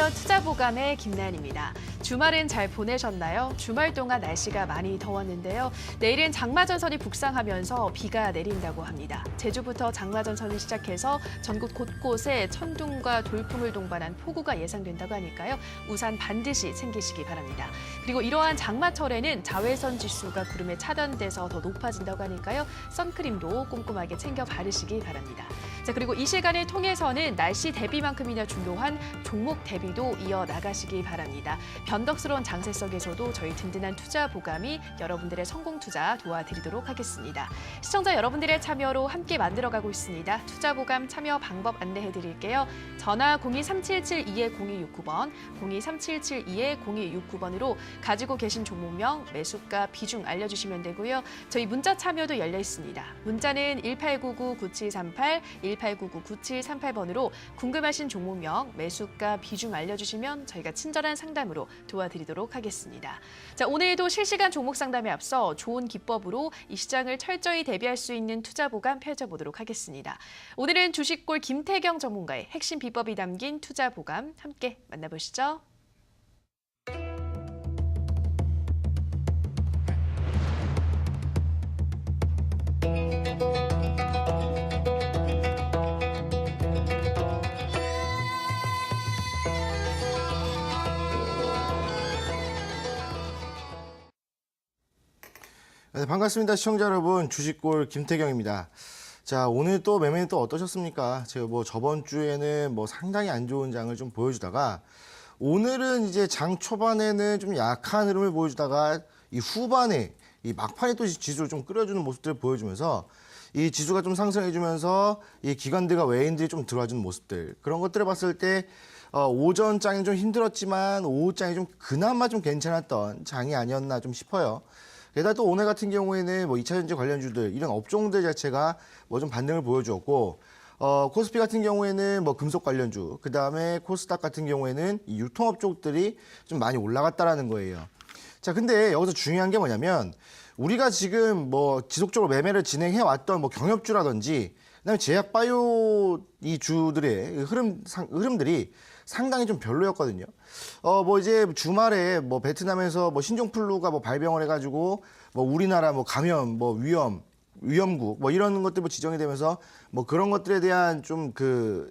안녕하세요. 투자보감의 김나연입니다. 주말은 잘 보내셨나요? 주말 동안 날씨가 많이 더웠는데요. 내일은 장마전선이 북상하면서 비가 내린다고 합니다. 제주부터 장마전선을 시작해서 전국 곳곳에 천둥과 돌풍을 동반한 폭우가 예상된다고 하니까요. 우산 반드시 챙기시기 바랍니다. 그리고 이러한 장마철에는 자외선 지수가 구름에 차단돼서 더 높아진다고 하니까요. 선크림도 꼼꼼하게 챙겨 바르시기 바랍니다. 자, 그리고 이 시간을 통해서는 날씨 대비만큼이나 중요한 종목 대비도 이어나가시기 바랍니다. 변덕스러운 장세 속에서도 저희 든든한 투자보감이 여러분들의 성공 투자 도와드리도록 하겠습니다. 시청자 여러분들의 참여로 함께 만들어가고 있습니다. 투자보감 참여 방법 안내해드릴게요. 전화 02377-220269번, 02377-220269번으로 가지고 계신 종목명, 매수가, 비중 알려주시면 되고요. 저희 문자 참여도 열려 있습니다. 문자는 1899-9738, 1899-9738번으로 궁금하신 종목명, 매수가, 비중 알려주시면 저희가 친절한 상담으로 도와드리도록 하겠습니다. 자, 오늘도 실시간 종목 상담에 앞서 좋은 기법으로 이 시장을 철저히 대비할 수 있는 투자보감 펼쳐보도록 하겠습니다. 오늘은 주식골 김태경 전문가의 핵심 비법이 담긴 투자보감 함께 만나보시죠. 네, 반갑습니다. 시청자 여러분, 주식골 김태경입니다. 자, 오늘 또 매매는 또 어떠셨습니까? 제가 저번 주에는 상당히 안 좋은 장을 좀 보여주다가 오늘은 이제 장 초반에는 좀 약한 흐름을 보여주다가 이 후반에 이 막판에 또 지수를 좀 끌어주는 모습들을 보여주면서 이 지수가 좀 상승해주면서 이 기관들과 외인들이 좀 들어와주는 모습들, 그런 것들을 봤을 때 오전 장이 좀 힘들었지만 오후 장이 좀 그나마 좀 괜찮았던 장이 아니었나 좀 싶어요. 게다가 또 오늘 같은 경우에는 2차전지 관련주들, 이런 업종들 자체가 좀 반등을 보여주었고, 코스피 같은 경우에는 금속 관련주, 그 다음에 코스닥 같은 경우에는 이 유통업 쪽들이 좀 많이 올라갔다라는 거예요. 자, 근데 여기서 중요한 게 뭐냐면, 우리가 지금 지속적으로 매매를 진행해 왔던 경협주라든지, 그다음에 제약 바이오 이 주들의 흐름들이 상당히 좀 별로였거든요. 이제 주말에 베트남에서 신종플루가 발병을 해가지고 우리나라 감염, 위험국 이런 것들 지정이 되면서 그런 것들에 대한 좀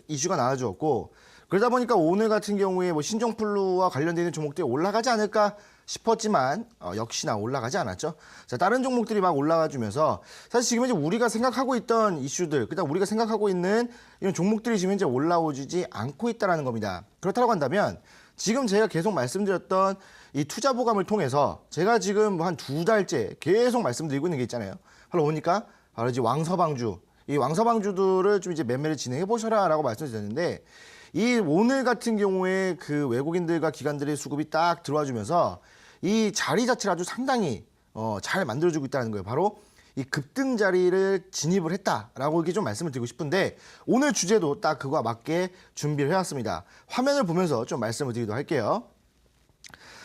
이슈가 나와주었고, 그러다 보니까 오늘 같은 경우에 신종플루와 관련되는 종목들이 올라가지 않을까 싶었지만 역시나 올라가지 않았죠. 자, 다른 종목들이 막 올라가주면서 사실 지금 이제 우리가 생각하고 있던 이슈들, 그다음 우리가 생각하고 있는 이런 종목들이 지금 현재 올라오지 않고 있다는 겁니다. 그렇다고 한다면 지금 제가 계속 말씀드렸던 이 투자보감을 통해서 제가 지금 한 2달째 계속 말씀드리고 있는 게 있잖아요. 바로 뭡니까? 바로 이제 왕서방주. 이 왕서방주들을 좀 이제 매매를 진행해 보셔라라고 말씀드렸는데, 이 오늘 같은 경우에 그 외국인들과 기관들의 수급이 딱 들어와 주면서 이 자리 자체를 아주 상당히 잘 만들어주고 있다는 거예요. 바로 이 급등 자리를 진입을 했다라고 이렇게 좀 말씀을 드리고 싶은데, 오늘 주제도 딱 그거와 맞게 준비를 해왔습니다. 화면을 보면서 좀 말씀을 드리도록 할게요.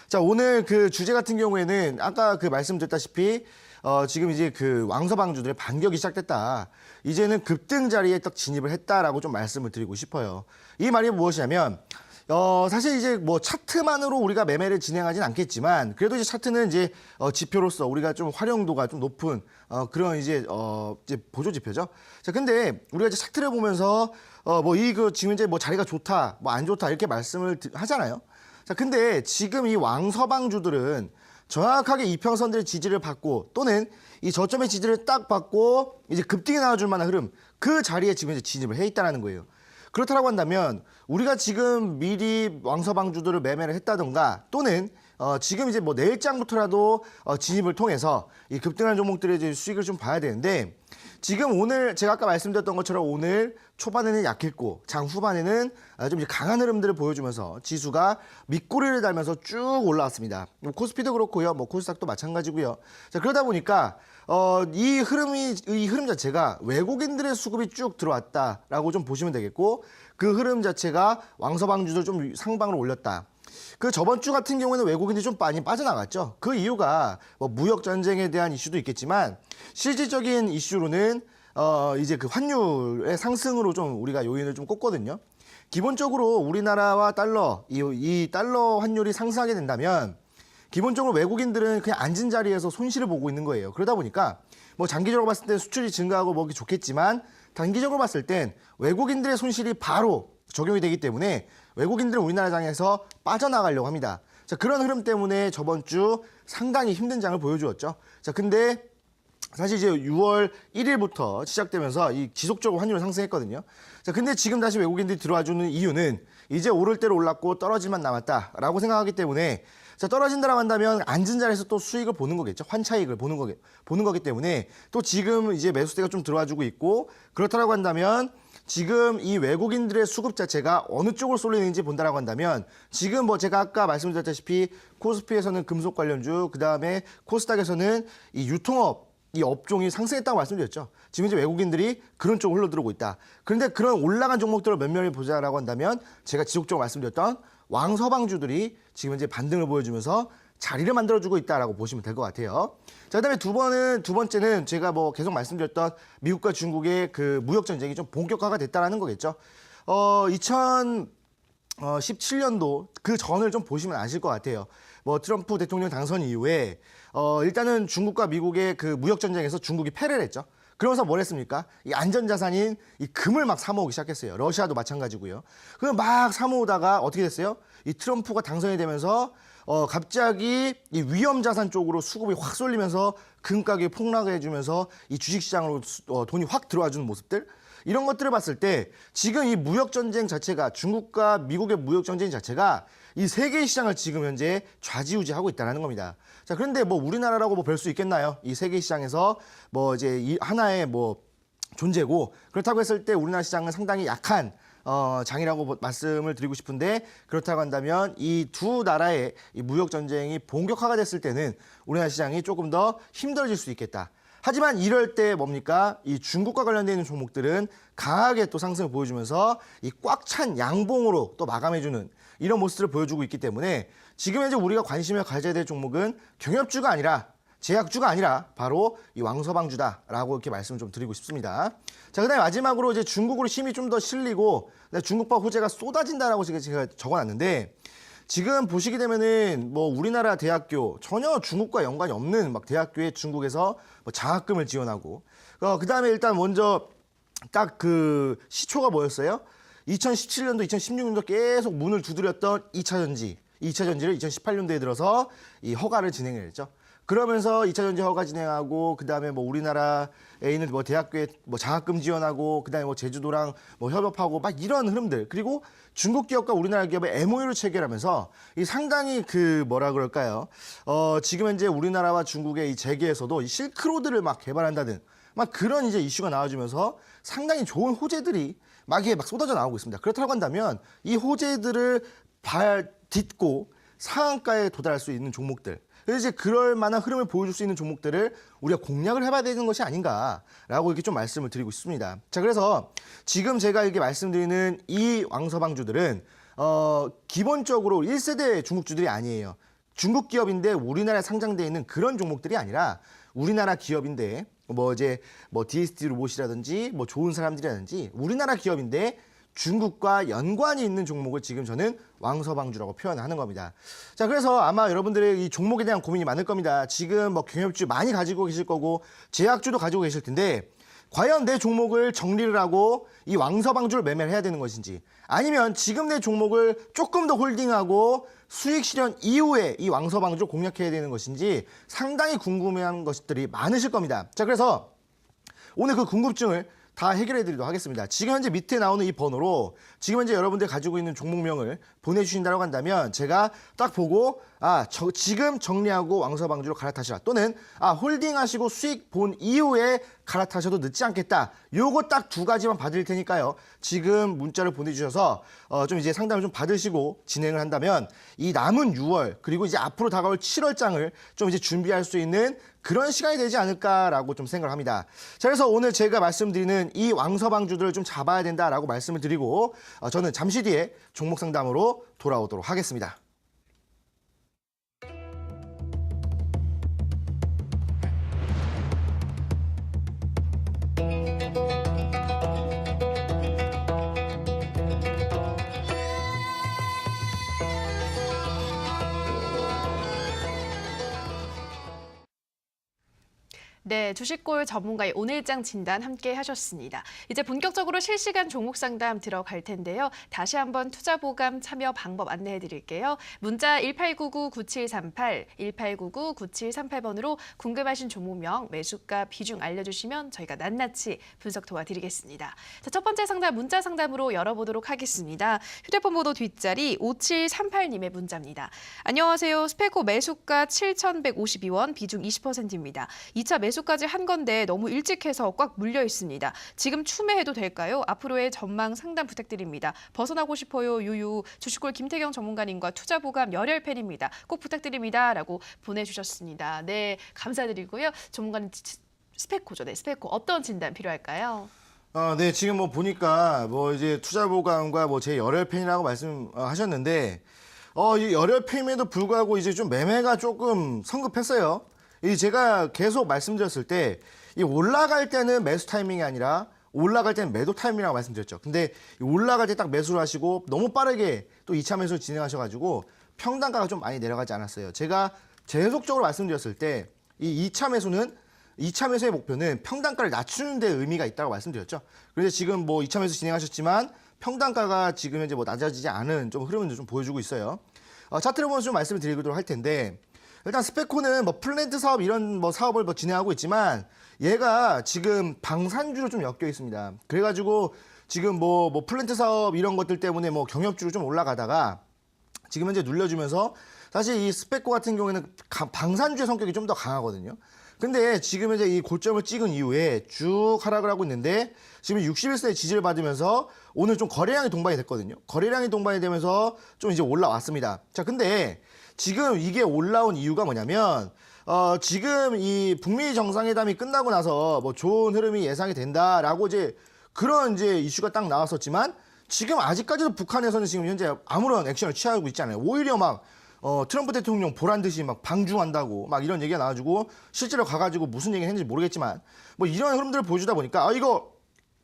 자, 오늘 그 주제 같은 경우에는 아까 말씀드렸다시피 지금 이제 왕서방주들의 반격이 시작됐다. 이제는 급등 자리에 딱 진입을 했다라고 좀 말씀을 드리고 싶어요. 이 말이 무엇이냐면, 사실 이제 차트만으로 우리가 매매를 진행하진 않겠지만, 그래도 이제 차트는 이제 지표로서 우리가 좀 활용도가 좀 높은 그런 이제 보조 지표죠. 자, 근데 우리가 이제 차트를 보면서 지금 이제 자리가 좋다, 안 좋다 이렇게 말씀을 하잖아요. 자, 근데 지금 이 왕서방주들은 정확하게 이평선들의 지지를 받고, 또는 이 저점의 지지를 딱 받고 이제 급등이 나와줄 만한 흐름, 그 자리에 지금 이제 진입을 해 있다는 거예요. 그렇다고 한다면 우리가 지금 미리 왕서방주들을 매매를 했다던가, 또는 지금 이제 내일장부터라도 진입을 통해서 이 급등한 종목들의 이제 수익을 좀 봐야 되는데, 지금 오늘 제가 아까 말씀드렸던 것처럼 오늘 초반에는 약했고 장 후반에는 좀 이제 강한 흐름들을 보여주면서 지수가 밑꼬리를 달면서 쭉 올라왔습니다. 코스피도 그렇고요, 코스닥도 마찬가지고요. 자, 그러다 보니까 이 흐름 자체가 외국인들의 수급이 쭉 들어왔다라고 좀 보시면 되겠고, 그 흐름 자체가 왕서방주들 좀 상방으로 올렸다. 그 저번 주 같은 경우에는 외국인들이 좀 많이 빠져나갔죠. 그 이유가 무역 전쟁에 대한 이슈도 있겠지만, 실질적인 이슈로는 이제 환율의 상승으로 좀 우리가 요인을 좀 꼽거든요. 기본적으로 우리나라와 달러, 이 달러 환율이 상승하게 된다면 기본적으로 외국인들은 그냥 앉은 자리에서 손실을 보고 있는 거예요. 그러다 보니까 뭐 장기적으로 봤을 때 수출이 증가하고 뭐 좋겠지만 단기적으로 봤을 땐 외국인들의 손실이 바로 적용이 되기 때문에 외국인들은 우리나라 장에서 빠져나가려고 합니다. 자, 그런 흐름 때문에 저번 주 상당히 힘든 장을 보여주었죠. 자, 근데 사실 이제 6월 1일부터 시작되면서 이 지속적으로 환율이 상승했거든요. 자, 근데 지금 다시 외국인들이 들어와주는 이유는 이제 오를 대로 올랐고 떨어질만 남았다라고 생각하기 때문에 자, 떨어진다라고 한다면 앉은 자리에서 또 수익을 보는 거겠죠. 환차익을 보는 거기 때문에 또 지금 이제 매수세가 좀 들어와주고 있고 그렇다라고 한다면 지금 이 외국인들의 수급 자체가 어느 쪽으로 쏠리는지 본다라고 한다면 지금 뭐 제가 아까 말씀드렸다시피 코스피에서는 금속 관련주, 그다음에 코스닥에서는 이 유통업 이 업종이 상승했다고 말씀드렸죠. 지금 이제 외국인들이 그런 쪽으로 흘러들어오고 있다. 그런데 그런 올라간 종목들을 몇 명을 보자라고 한다면 제가 지속적으로 말씀드렸던 왕서방주들이 지금 이제 반등을 보여주면서 자리를 만들어주고 있다라고 보시면 될 것 같아요. 자, 그다음에 두 번째는 제가 뭐 계속 말씀드렸던 미국과 중국의 그 무역 전쟁이 좀 본격화가 됐다라는 거겠죠. 2017년도 그 전을 좀 보시면 아실 것 같아요. 뭐 트럼프 대통령 당선 이후에 일단은 중국과 미국의 그 무역 전쟁에서 중국이 패를 했죠. 그러면서 뭘 했습니까? 이 안전자산인 이 금을 막 사모으기 시작했어요. 러시아도 마찬가지고요. 그 막 사모으다가 어떻게 됐어요? 이 트럼프가 당선이 되면서 갑자기 이 위험자산 쪽으로 수급이 확 쏠리면서 금 가격이 폭락해주면서 이 주식시장으로 돈이 확 들어와주는 모습들 이런 것들을 봤을 때 지금 이 무역전쟁 자체가 중국과 미국의 무역전쟁 자체가 이 세계 시장을 지금 현재 좌지우지하고 있다는 겁니다. 자, 그런데 뭐 우리나라라고 뭐 별 수 있겠나요? 이 세계 시장에서 뭐 이제 이 하나의 뭐 존재고 그렇다고 했을 때 우리나라 시장은 상당히 약한 장이라고 말씀을 드리고 싶은데 그렇다고 한다면 이 두 나라의 이 무역 전쟁이 본격화가 됐을 때는 우리나라 시장이 조금 더 힘들어질 수 있겠다. 하지만 이럴 때 뭡니까? 이 중국과 관련되어 있는 종목들은 강하게 또 상승을 보여주면서 이 꽉 찬 양봉으로 또 마감해주는 이런 모습을 보여주고 있기 때문에 지금 현재 우리가 관심을 가져야 될 종목은 경협주가 아니라 제약주가 아니라 바로 이 왕서방주다라고 이렇게 말씀을 좀 드리고 싶습니다. 자, 그다음에 마지막으로 이제 중국으로 힘이 좀 더 실리고 중국과 호재가 쏟아진다라고 제가 적어놨는데 지금 보시게 되면은 뭐 우리나라 대학교 전혀 중국과 연관이 없는 막 대학교에 중국에서 뭐 장학금을 지원하고 그다음에 일단 먼저 딱 그 시초가 뭐였어요? 2017년도, 2016년도 계속 문을 두드렸던 2차전지를 2018년도에 들어서 이 허가를 진행을 했죠. 그러면서 2차 전지 허가 진행하고 그다음에 뭐 우리나라에 있는 뭐 대학교에 뭐 장학금 지원하고 그다음에 뭐 제주도랑 뭐 협업하고 막 이런 흐름들 그리고 중국 기업과 우리나라 기업의 MOU를 체결하면서 이 상당히 그 뭐라 그럴까요? 지금 현재 우리나라와 중국의 이 재계에서도 이 실크로드를 막 개발한다든 막 그런 이제 이슈가 나와주면서 상당히 좋은 호재들이 막 이게 막 쏟아져 나오고 있습니다. 그렇다고 한다면 이 호재들을 딛고 상한가에 도달할 수 있는 종목들 그래서 이제 그럴 만한 흐름을 보여줄 수 있는 종목들을 우리가 공략을 해봐야 되는 것이 아닌가라고 이렇게 좀 말씀을 드리고 싶습니다. 자, 그래서 지금 제가 이렇게 말씀드리는 이 왕서방주들은 기본적으로 1세대 중국주들이 아니에요. 중국 기업인데 우리나라에 상장되어 있는 그런 종목들이 아니라 우리나라 기업인데 뭐 이제 뭐 DSD 로봇이라든지 뭐 좋은 사람들이라든지 우리나라 기업인데 중국과 연관이 있는 종목을 지금 저는 왕서방주라고 표현하는 겁니다. 자, 그래서 아마 여러분들의 이 종목에 대한 고민이 많을 겁니다. 지금 뭐 경협주 많이 가지고 계실 거고 제약주도 가지고 계실 텐데 과연 내 종목을 정리를 하고 이 왕서방주를 매매를 해야 되는 것인지 아니면 지금 내 종목을 조금 더 홀딩하고 수익 실현 이후에 이 왕서방주를 공략해야 되는 것인지 상당히 궁금해하는 것들이 많으실 겁니다. 자, 그래서 오늘 그 궁금증을 다 해결해 드리도록 하겠습니다. 지금 현재 밑에 나오는 이 번호로 지금 현재 여러분들이 가지고 있는 종목명을 보내주신다고 한다면 제가 딱 보고 지금 정리하고 왕서방주로 갈아타시라 또는 홀딩하시고 수익 본 이후에 갈아타셔도 늦지 않겠다. 요거 딱 두 가지만 받을 테니까요. 지금 문자를 보내주셔서 좀 이제 상담을 좀 받으시고 진행을 한다면 이 남은 6월 그리고 이제 앞으로 다가올 7월장을 좀 이제 준비할 수 있는 그런 시간이 되지 않을까라고 좀 생각을 합니다. 자, 그래서 오늘 제가 말씀드리는 이 왕서방주들을 좀 잡아야 된다라고 말씀을 드리고 저는 잠시 뒤에 종목 상담으로 돌아오도록 하겠습니다. 네, 주식골 전문가의 오늘장 진단 함께 하셨습니다. 이제 본격적으로 실시간 종목 상담 들어갈 텐데요. 다시 한번 투자보감 참여 방법 안내해 드릴게요. 문자 1899-9738, 1899-9738번으로 궁금하신 종목명, 매수가, 비중 알려주시면 저희가 낱낱이 분석 도와드리겠습니다. 자, 첫 번째 상담 문자 상담으로 열어보도록 하겠습니다. 휴대폰 번호 뒷자리 5738님의 문자입니다. 안녕하세요. 스페코 매수가 7,152원, 비중 20%입니다. 2차 매수까지 한 건데 너무 일찍 해서 꽉 물려 있습니다. 지금 추매해도 될까요? 앞으로의 전망 상담 부탁드립니다. 벗어나고 싶어요. 유유. 주식골 김태경 전문가님과 투자보감 열혈 팬입니다. 꼭 부탁드립니다. 라고 보내주셨습니다. 네, 감사드리고요. 전문가님 스페코죠. 네, 스페코 어떤 진단 필요할까요? 네, 지금 뭐 보니까 뭐 이제 투자보감과 뭐 제 열혈팬이라고 말씀하셨는데, 이 열혈팬임에도 불구하고 이제 좀 매매가 조금 성급했어요. 이 제가 계속 말씀드렸을 때, 이 올라갈 때는 매수 타이밍이 아니라 올라갈 때는 매도 타이밍이라고 말씀드렸죠. 근데 올라갈 때 딱 매수를 하시고 너무 빠르게 또 2차 매수를 진행하셔가지고 평단가가 좀 많이 내려가지 않았어요. 제가 계속적으로 말씀드렸을 때, 이 2차 매수의 목표는 평단가를 낮추는 데 의미가 있다고 말씀드렸죠. 그런데 지금 뭐 2차 매수 진행하셨지만 평단가가 지금 현재 뭐 낮아지지 않은 좀 흐름을 좀 보여주고 있어요. 차트를 보면서 좀 말씀을 드리도록 할 텐데, 일단 스페코는 뭐 플랜트 사업 이런 뭐 사업을 뭐 진행하고 있지만 얘가 지금 방산주로 좀 엮여 있습니다. 그래가지고 지금 뭐 플랜트 사업 이런 것들 때문에 뭐 경협주로 좀 올라가다가 지금 현재 눌려주면서 사실 이 스페코 같은 경우에는 방산주의 성격이 좀 더 강하거든요. 근데 지금 현재 이 고점을 찍은 이후에 쭉 하락을 하고 있는데 지금 61선의 지지를 받으면서 오늘 좀 거래량이 동반이 됐거든요. 거래량이 동반이 되면서 좀 이제 올라왔습니다. 자, 근데 지금 이게 올라온 이유가 뭐냐면 지금 이 북미 정상회담이 끝나고 나서 뭐 좋은 흐름이 예상이 된다라고 이제 그런 이제 이슈가 딱 나왔었지만 지금 아직까지도 북한에서는 지금 현재 아무런 액션을 취하고 있지 않아요. 오히려 막 트럼프 대통령 보란 듯이 막 방중한다고 막 이런 얘기가 나와가지고 실제로 가가지고 무슨 얘기를 했는지 모르겠지만 뭐 이런 흐름들을 보여주다 보니까 이거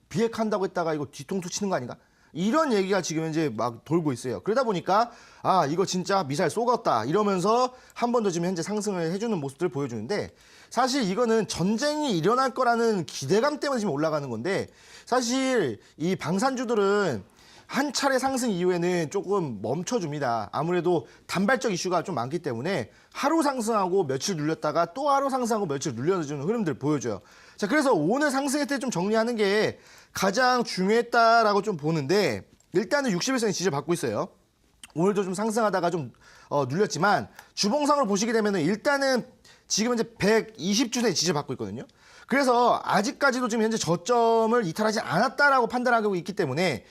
비핵한다고 했다가 이거 뒤통수 치는 거 아닌가? 이런 얘기가 지금 현재 막 돌고 있어요. 그러다 보니까 이거 진짜 미사일 쏘겠다 이러면서 한 번 더 지금 현재 상승을 해주는 모습들을 보여주는데 사실 이거는 전쟁이 일어날 거라는 기대감 때문에 지금 올라가는 건데 사실 이 방산주들은 한 차례 상승 이후에는 조금 멈춰줍니다. 아무래도 단발적 이슈가 좀 많기 때문에 하루 상승하고 며칠 눌렸다가 또 하루 상승하고 며칠 눌려주는 흐름들을 보여줘요. 자, 그래서 오늘 상승할 때 좀 정리하는 게 가장 중요했다라고 좀 보는데 일단은 61선의 지지를 받고 있어요. 오늘도 좀 상승하다가 좀 눌렸지만 주봉상으로 보시게 되면은 일단은 지금 현재 120주선의 지지를 받고 있거든요. 그래서 아직까지도 지금 현재 저점을 이탈하지 않았다라고 판단하고 있기 때문에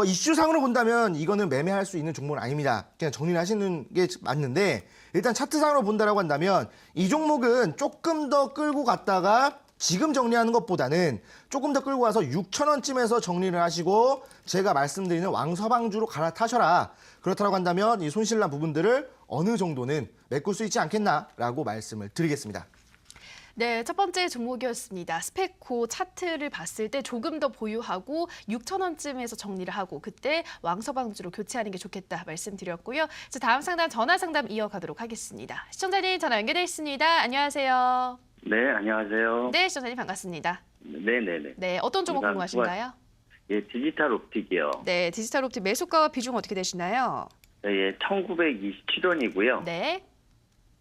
이슈상으로 본다면 이거는 매매할 수 있는 종목은 아닙니다. 그냥 정리를 하시는 게 맞는데 일단 차트상으로 본다라고 한다면 이 종목은 조금 더 끌고 갔다가 지금 정리하는 것보다는 조금 더 끌고 와서 6,000원쯤에서 정리를 하시고 제가 말씀드리는 왕서방주로 갈아타셔라. 그렇다고 한다면 이 손실난 부분들을 어느 정도는 메꿀 수 있지 않겠나라고 말씀을 드리겠습니다. 네, 첫 번째 종목이었습니다. 스페코 차트를 봤을 때 조금 더 보유하고 6,000원쯤에서 정리를 하고 그때 왕서방주로 교체하는 게 좋겠다 말씀드렸고요. 자, 다음 상담 전화 상담 이어가도록 하겠습니다. 시청자님 전화 연결돼 있습니다. 안녕하세요. 네, 안녕하세요. 네, 시청자님 반갑습니다. 네네네. 네, 어떤 종목 궁금하신가요? 예, 디지털 옵틱이요. 네, 디지털 옵틱 매수가와 비중 어떻게 되시나요? 예, 1927원이고요. 네.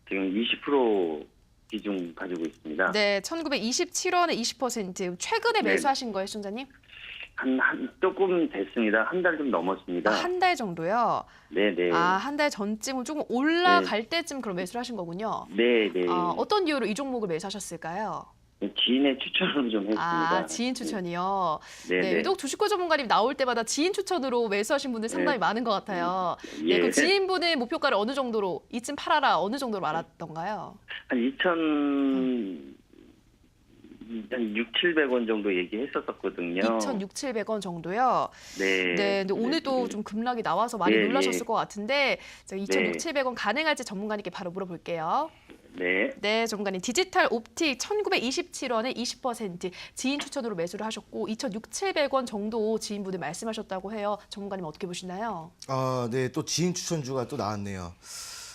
지금 20% 비중 가지고 있습니다. 네, 1927원에 20%. 최근에 네. 매수하신 거예요, 시청자님? 조금 됐습니다. 한 달 좀 넘었습니다. 한 달 정도요? 네네. 한 달 전쯤은 조금 올라갈 때쯤 그럼 매수를 하신 거군요. 네네. 어떤 이유로 이 종목을 매수하셨을까요? 지인의 추천을 좀 했습니다. 지인 추천이요. 네네. 네, 유독 주식고 전문가님 나올 때마다 지인 추천으로 매수하신 분들 상당히 많은 것 같아요. 네, 예. 그 지인분의 목표가를 어느 정도로 이쯤 팔아라 어느 정도로 말았던가요? 한 6,700원 정도 얘기했었거든요. 2,600-700원 정도요. 네. 네, 근데 오늘 또 네. 좀 급락이 나와서 많이 예, 놀라셨을 예. 것 같은데 2,600-700원 가능할지 전문가님께 바로 물어볼게요. 네. 네, 전문가님 디지털 옵틱 1,927원에 20% 지인 추천으로 매수를 하셨고 2,600-700원 정도 지인분들 말씀하셨다고 해요. 전문가님 어떻게 보시나요? 네, 또 지인 추천주가 또 나왔네요.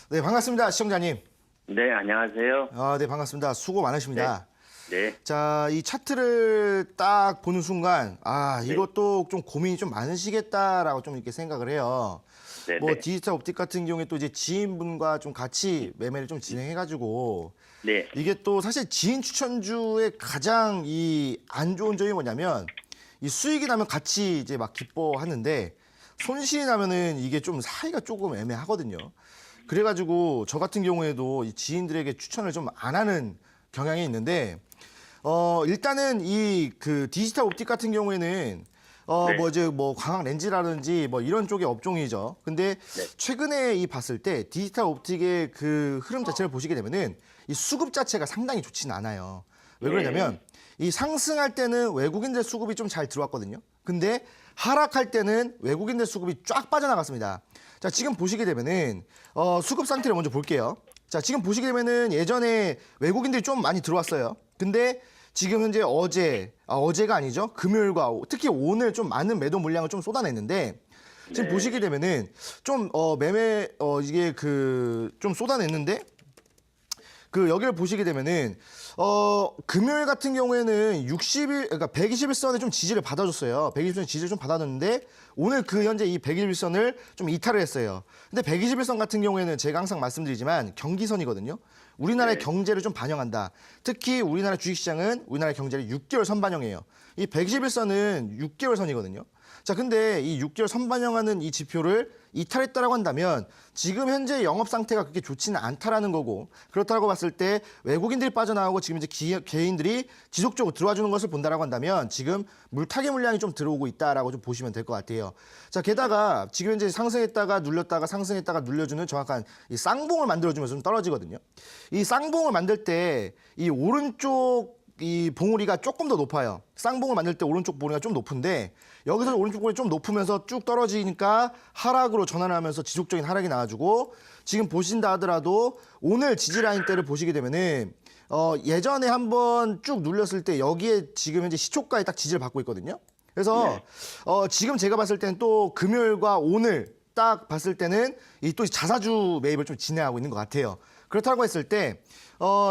네, 반갑습니다, 시청자님. 네, 안녕하세요. 네, 반갑습니다. 수고 많으십니다. 네. 자, 이 차트를 딱 보는 순간, 네. 이것도 좀 고민이 좀 많으시겠다라고 좀 이렇게 생각을 해요. 네. 뭐 네. 디지털 옵틱 같은 경우에 또 이제 지인분과 좀 같이 매매를 좀 진행해가지고 네. 이게 또 사실 지인 추천주의 가장 이 안 좋은 점이 뭐냐면 이 수익이 나면 같이 이제 막 기뻐하는데 손실이 나면은 이게 좀 사이가 조금 애매하거든요. 그래가지고 저 같은 경우에도 이 지인들에게 추천을 좀 안 하는 경향이 있는데 일단은 이 그 디지털 옵틱 같은 경우에는 네. 뭐 이제 뭐 광학 렌즈라든지 뭐 이런 쪽의 업종이죠. 근데 네. 최근에 이 봤을 때 디지털 옵틱의 그 흐름 자체를 보시게 되면은 이 수급 자체가 상당히 좋지는 않아요. 왜 그러냐면 이 상승할 때는 외국인들 수급이 좀 잘 들어왔거든요. 근데 하락할 때는 외국인들 수급이 쫙 빠져나갔습니다. 자, 지금 보시게 되면은 수급 상태를 먼저 볼게요. 자, 지금 보시게 되면은 예전에 외국인들이 좀 많이 들어왔어요. 근데 지금 현재 어제가 아니죠. 금요일과 특히 오늘 좀 많은 매도 물량을 좀 쏟아냈는데 지금 네. 보시게 되면은 좀 매매 이게 그 좀 쏟아냈는데 그 여기를 보시게 되면은 금요일 같은 경우에는 60일 그러니까 121선에 좀 지지를 받아줬어요. 121선 지지를 좀 받았는데 오늘 그 현재 이 121선을 좀 이탈을 했어요. 근데 121선 같은 경우에는 제가 항상 말씀드리지만 경기선이거든요. 우리나라의 네. 경제를 좀 반영한다. 특히 우리나라 주식시장은 우리나라의 경제를 6개월 선반영해요. 이 121선은 6개월 선이거든요. 자, 근데 이 6개월 선반영하는 이 지표를 이탈했다라고 한다면 지금 현재 영업 상태가 그렇게 좋지는 않다라는 거고 그렇다고 봤을 때 외국인들이 빠져나오고 지금 이제 개인들이 지속적으로 들어와 주는 것을 본다라고 한다면 지금 물타기 물량이 좀 들어오고 있다라고 좀 보시면 될 것 같아요. 자, 게다가 지금 현재 상승했다가 눌렸다가 상승했다가 눌려주는 정확한 이 쌍봉을 만들어주면서 좀 떨어지거든요. 이 쌍봉을 만들 때 이 오른쪽 이 봉우리가 조금 더 높아요. 쌍봉을 만들 때 오른쪽 봉우리가 좀 높은데 여기서 오른쪽 봉우리 좀 높으면서 쭉 떨어지니까 하락으로 전환하면서 지속적인 하락이 나와주고 지금 보신다 하더라도 오늘 지지라인대를 보시게 되면은 예전에 한번 쭉 눌렸을 때 여기에 지금 현재 시초가에 딱 지지를 받고 있거든요. 그래서 지금 제가 봤을 때는 또 금요일과 오늘 딱 봤을 때는 이 또 자사주 매입을 좀 진행하고 있는 것 같아요. 그렇다고 했을 때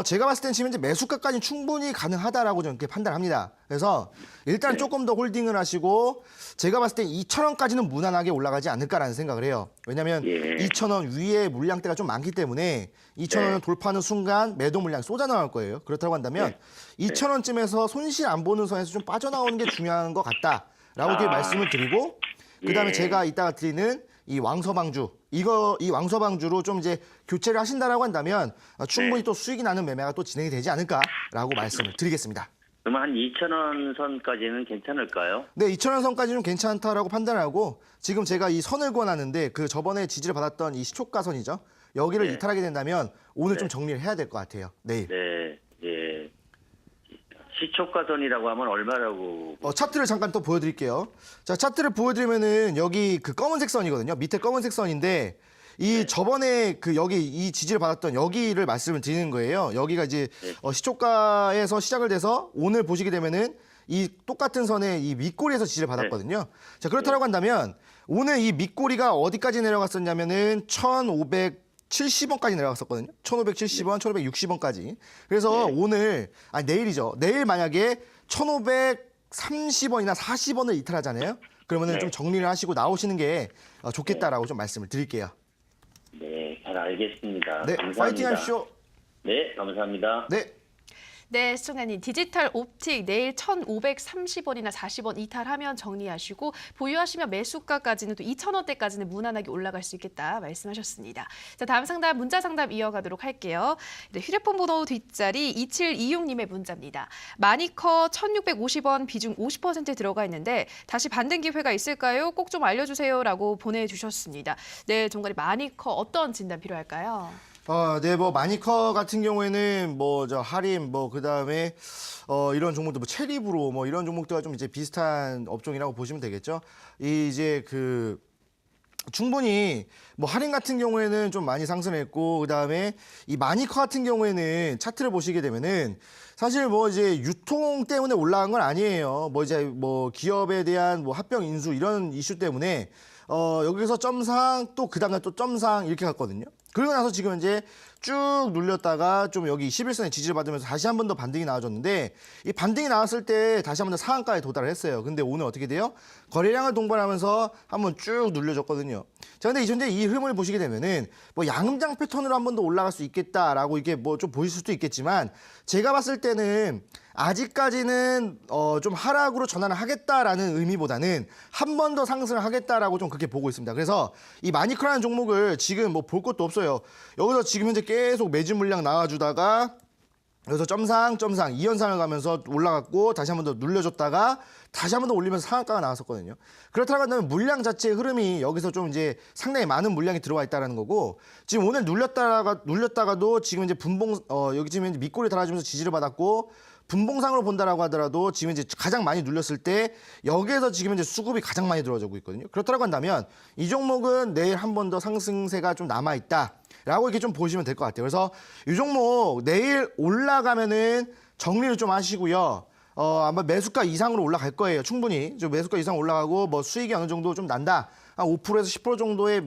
제가 봤을 때는 지금 이제 매수가까지 충분히 가능하다라고 저는 이렇게 판단합니다. 그래서 일단 조금 더 홀딩을 하시고 제가 봤을 때 2,000원까지는 무난하게 올라가지 않을까라는 생각을 해요. 왜냐하면 2,000원 위에 물량대가 좀 많기 때문에 2,000원을 돌파하는 순간 매도 물량이 쏟아 나올 거예요. 그렇다고 한다면 2,000원쯤에서 손실 안 보는 선에서 좀 빠져나오는 게 중요한 것 같다라고 이렇게 말씀을 드리고 그다음에 제가 이따가 드리는 이 왕서방주 이 왕서방주로 좀 이제 교체를 하신다라고 한다면 충분히 또 수익이 나는 매매가 또 진행이 되지 않을까라고 말씀을 드리겠습니다. 그러면 한 2,000원 선까지는 괜찮을까요? 네, 2,000원 선까지 좀 괜찮다라고 판단하고 지금 제가 이 선을 권하는데 그 저번에 지지를 받았던 이 시초가선이죠. 여기를 이탈하게 된다면 오늘 좀 정리를 해야 될 것 같아요. 내일. 네. 예. 시초가선이라고 하면 얼마라고? 차트를 잠깐 또 보여드릴게요. 자, 차트를 보여드리면은 여기 그 검은색 선이거든요. 밑에 검은색 선인데 이 저번에 그 여기 이 지지를 받았던 여기를 말씀을 드리는 거예요. 여기가 이제 시초가에서 시작을 돼서 오늘 보시게 되면은 이 똑같은 선에 이 밑꼬리에서 지지를 받았거든요. 자, 그렇다고 한다면 오늘 이 밑꼬리가 어디까지 내려갔었냐면은 1,570원까지 내려갔었거든요. 1,570원, 1,560원까지. 그래서 오늘 내일이죠. 내일 만약에 1,530원이나 40원을 이탈하잖아요. 그러면은 좀 정리를 하시고 나오시는 게 좋겠다라고 좀 말씀을 드릴게요. 네, 잘 알겠습니다. 네, 감사합니다. 파이팅 하십시오. 네, 감사합니다. 네. 네, 시청자님 디지털 옵틱 내일 1,530원이나 40원 이탈하면 정리하시고 보유하시면 매수가까지는 또 2,000원대까지는 무난하게 올라갈 수 있겠다 말씀하셨습니다. 자, 다음 상담 문자 상담 이어가도록 할게요. 네, 휴대폰 번호 뒷자리 2726님의 문자입니다. 마니커 1,650원 비중 50% 들어가 있는데 다시 반등 기회가 있을까요? 꼭 좀 알려주세요라고 보내주셨습니다. 네, 종가리 마니커 어떤 진단 필요할까요? 네, 뭐 마니커 같은 경우에는 뭐 저 할인 뭐 그다음에 이런 종목들 뭐 체리브로 뭐 이런 종목들과 좀 이제 비슷한 업종이라고 보시면 되겠죠. 이제 그 충분히 뭐 할인 같은 경우에는 좀 많이 상승했고 그다음에 이 마니커 같은 경우에는 차트를 보시게 되면은 사실 뭐 이제 유통 때문에 올라간 건 아니에요. 뭐 이제 뭐 기업에 대한 뭐 합병 인수 이런 이슈 때문에 여기서 점상 또 그다음에 또 점상 이렇게 갔거든요. 그러고 나서 지금 이제 쭉 눌렸다가 좀 여기 21선에 지지를 받으면서 다시 한 번 더 반등이 나와줬는데 이 반등이 나왔을 때 다시 한 번 더 상한가에 도달을 했어요. 근데 오늘 어떻게 돼요? 거래량을 동반하면서 한번 쭉 눌려줬거든요. 자, 근데 현재 이 흐름을 보시게 되면은 뭐 양장 패턴으로 한 번 더 올라갈 수 있겠다라고 이게 뭐 좀 보일 수도 있겠지만 제가 봤을 때는 아직까지는 좀 하락으로 전환을 하겠다라는 의미보다는 한 번 더 상승을 하겠다라고 좀 그렇게 보고 있습니다. 그래서 이 마니크라는 종목을 지금 뭐 볼 것도 없어요. 여기서 지금 현재 계속 매진 물량 나와주다가 여기서 점상 2연상을 가면서 올라갔고 다시 한 번 더 눌려줬다가 다시 한 번 더 올리면서 상한가가 나왔었거든요. 그렇다고 한다면 물량 자체의 흐름이 여기서 좀 이제 상당히 많은 물량이 들어와 있다는 거고 지금 오늘 눌렸다가도 지금 이제 여기 지금 이제 밑골이 달아주면서 지지를 받았고 분봉상으로 본다라고 하더라도 지금 이제 가장 많이 눌렸을 때 여기에서 지금 이제 수급이 가장 많이 들어오고 있거든요. 그렇다고 한다면 이 종목은 내일 한 번 더 상승세가 좀 남아 있다. 라고 이렇게 좀 보시면 될 것 같아요. 그래서 이 종목 내일 올라가면은 정리를 좀 하시고요. 아마 매수가 이상으로 올라갈 거예요. 충분히. 좀 매수가 이상 올라가고 뭐 수익이 어느 정도 좀 난다. 한 5%에서 10% 정도의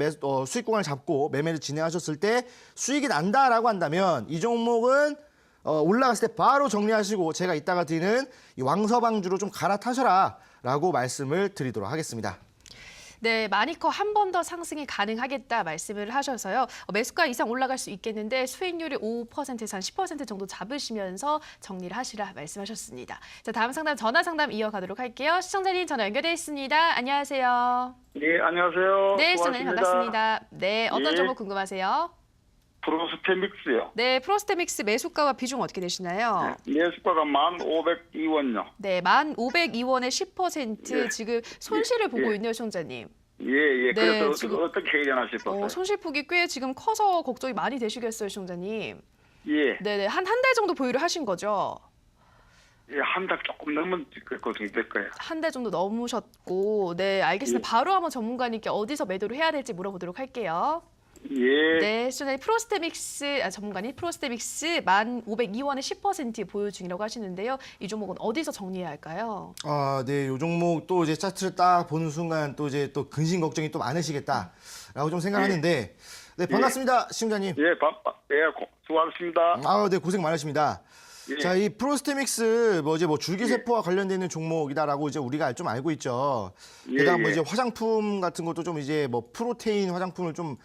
수익 구간을 잡고 매매를 진행하셨을 때 수익이 난다라고 한다면 이 종목은 올라갔을 때 바로 정리하시고 제가 이따가 드리는 이 왕서방주로 좀 갈아타셔라 라고 말씀을 드리도록 하겠습니다. 네, 마니커 한 번 더 상승이 가능하겠다 말씀을 하셔서요. 매수가 이상 올라갈 수 있겠는데 수익률이 5%에서 한 10% 정도 잡으시면서 정리를 하시라 말씀하셨습니다. 자, 다음 상담 전화 상담 이어가도록 할게요. 시청자님 전화 연결돼 있습니다. 안녕하세요. 네, 안녕하세요. 네, 시청자님 반갑습니다. 네, 어떤 예. 종목 궁금하세요? 프로스테믹스요. 네, 프로스테믹스 매수가와 비중 어떻게 되시나요? 매수가가 1,502원요. 네, 1,502원에 10% 예. 지금 손실을 보고 예. 있네요, 시청자님. 예. 네, 그래서 지금- 어떻게 해야 되나 싶었어요. 손실폭이 꽤 지금 커서 걱정이 많이 되시겠어요, 시청자님. 예. 네네, 한 달 정도 보유를 하신 거죠? 예, 한 달 조금 넘은 그 정도 될 거예요. 한 달 정도 넘으셨고, 네, 알겠습니다. 예. 바로 한번 전문가님께 어디서 매도를 해야 될지 물어보도록 할게요. 예. 네, 시청자님 전문가님 프로스테믹스 1,502원에 10% 보유 중이라고 하시는데요. 이 종목은 어디서 정리해야 할까요? 네, 요 종목 또 이제 차트를 딱 보는 순간 또 이제 또 근심 걱정이 또 많으시겠다라고 좀 생각하는데, 네, 반갑습니다, 시청자님. 수고하셨습니다. 네, 고생 많으십니다. 예. 자, 이 프로스테믹스 이제 줄기세포와 관련된 있는 종목이다라고 이제 우리가 좀 알고 있죠. 예, 게다가 뭐 예. 이제 화장품 같은 것도 좀 이제 뭐 프로테인 화장품을 좀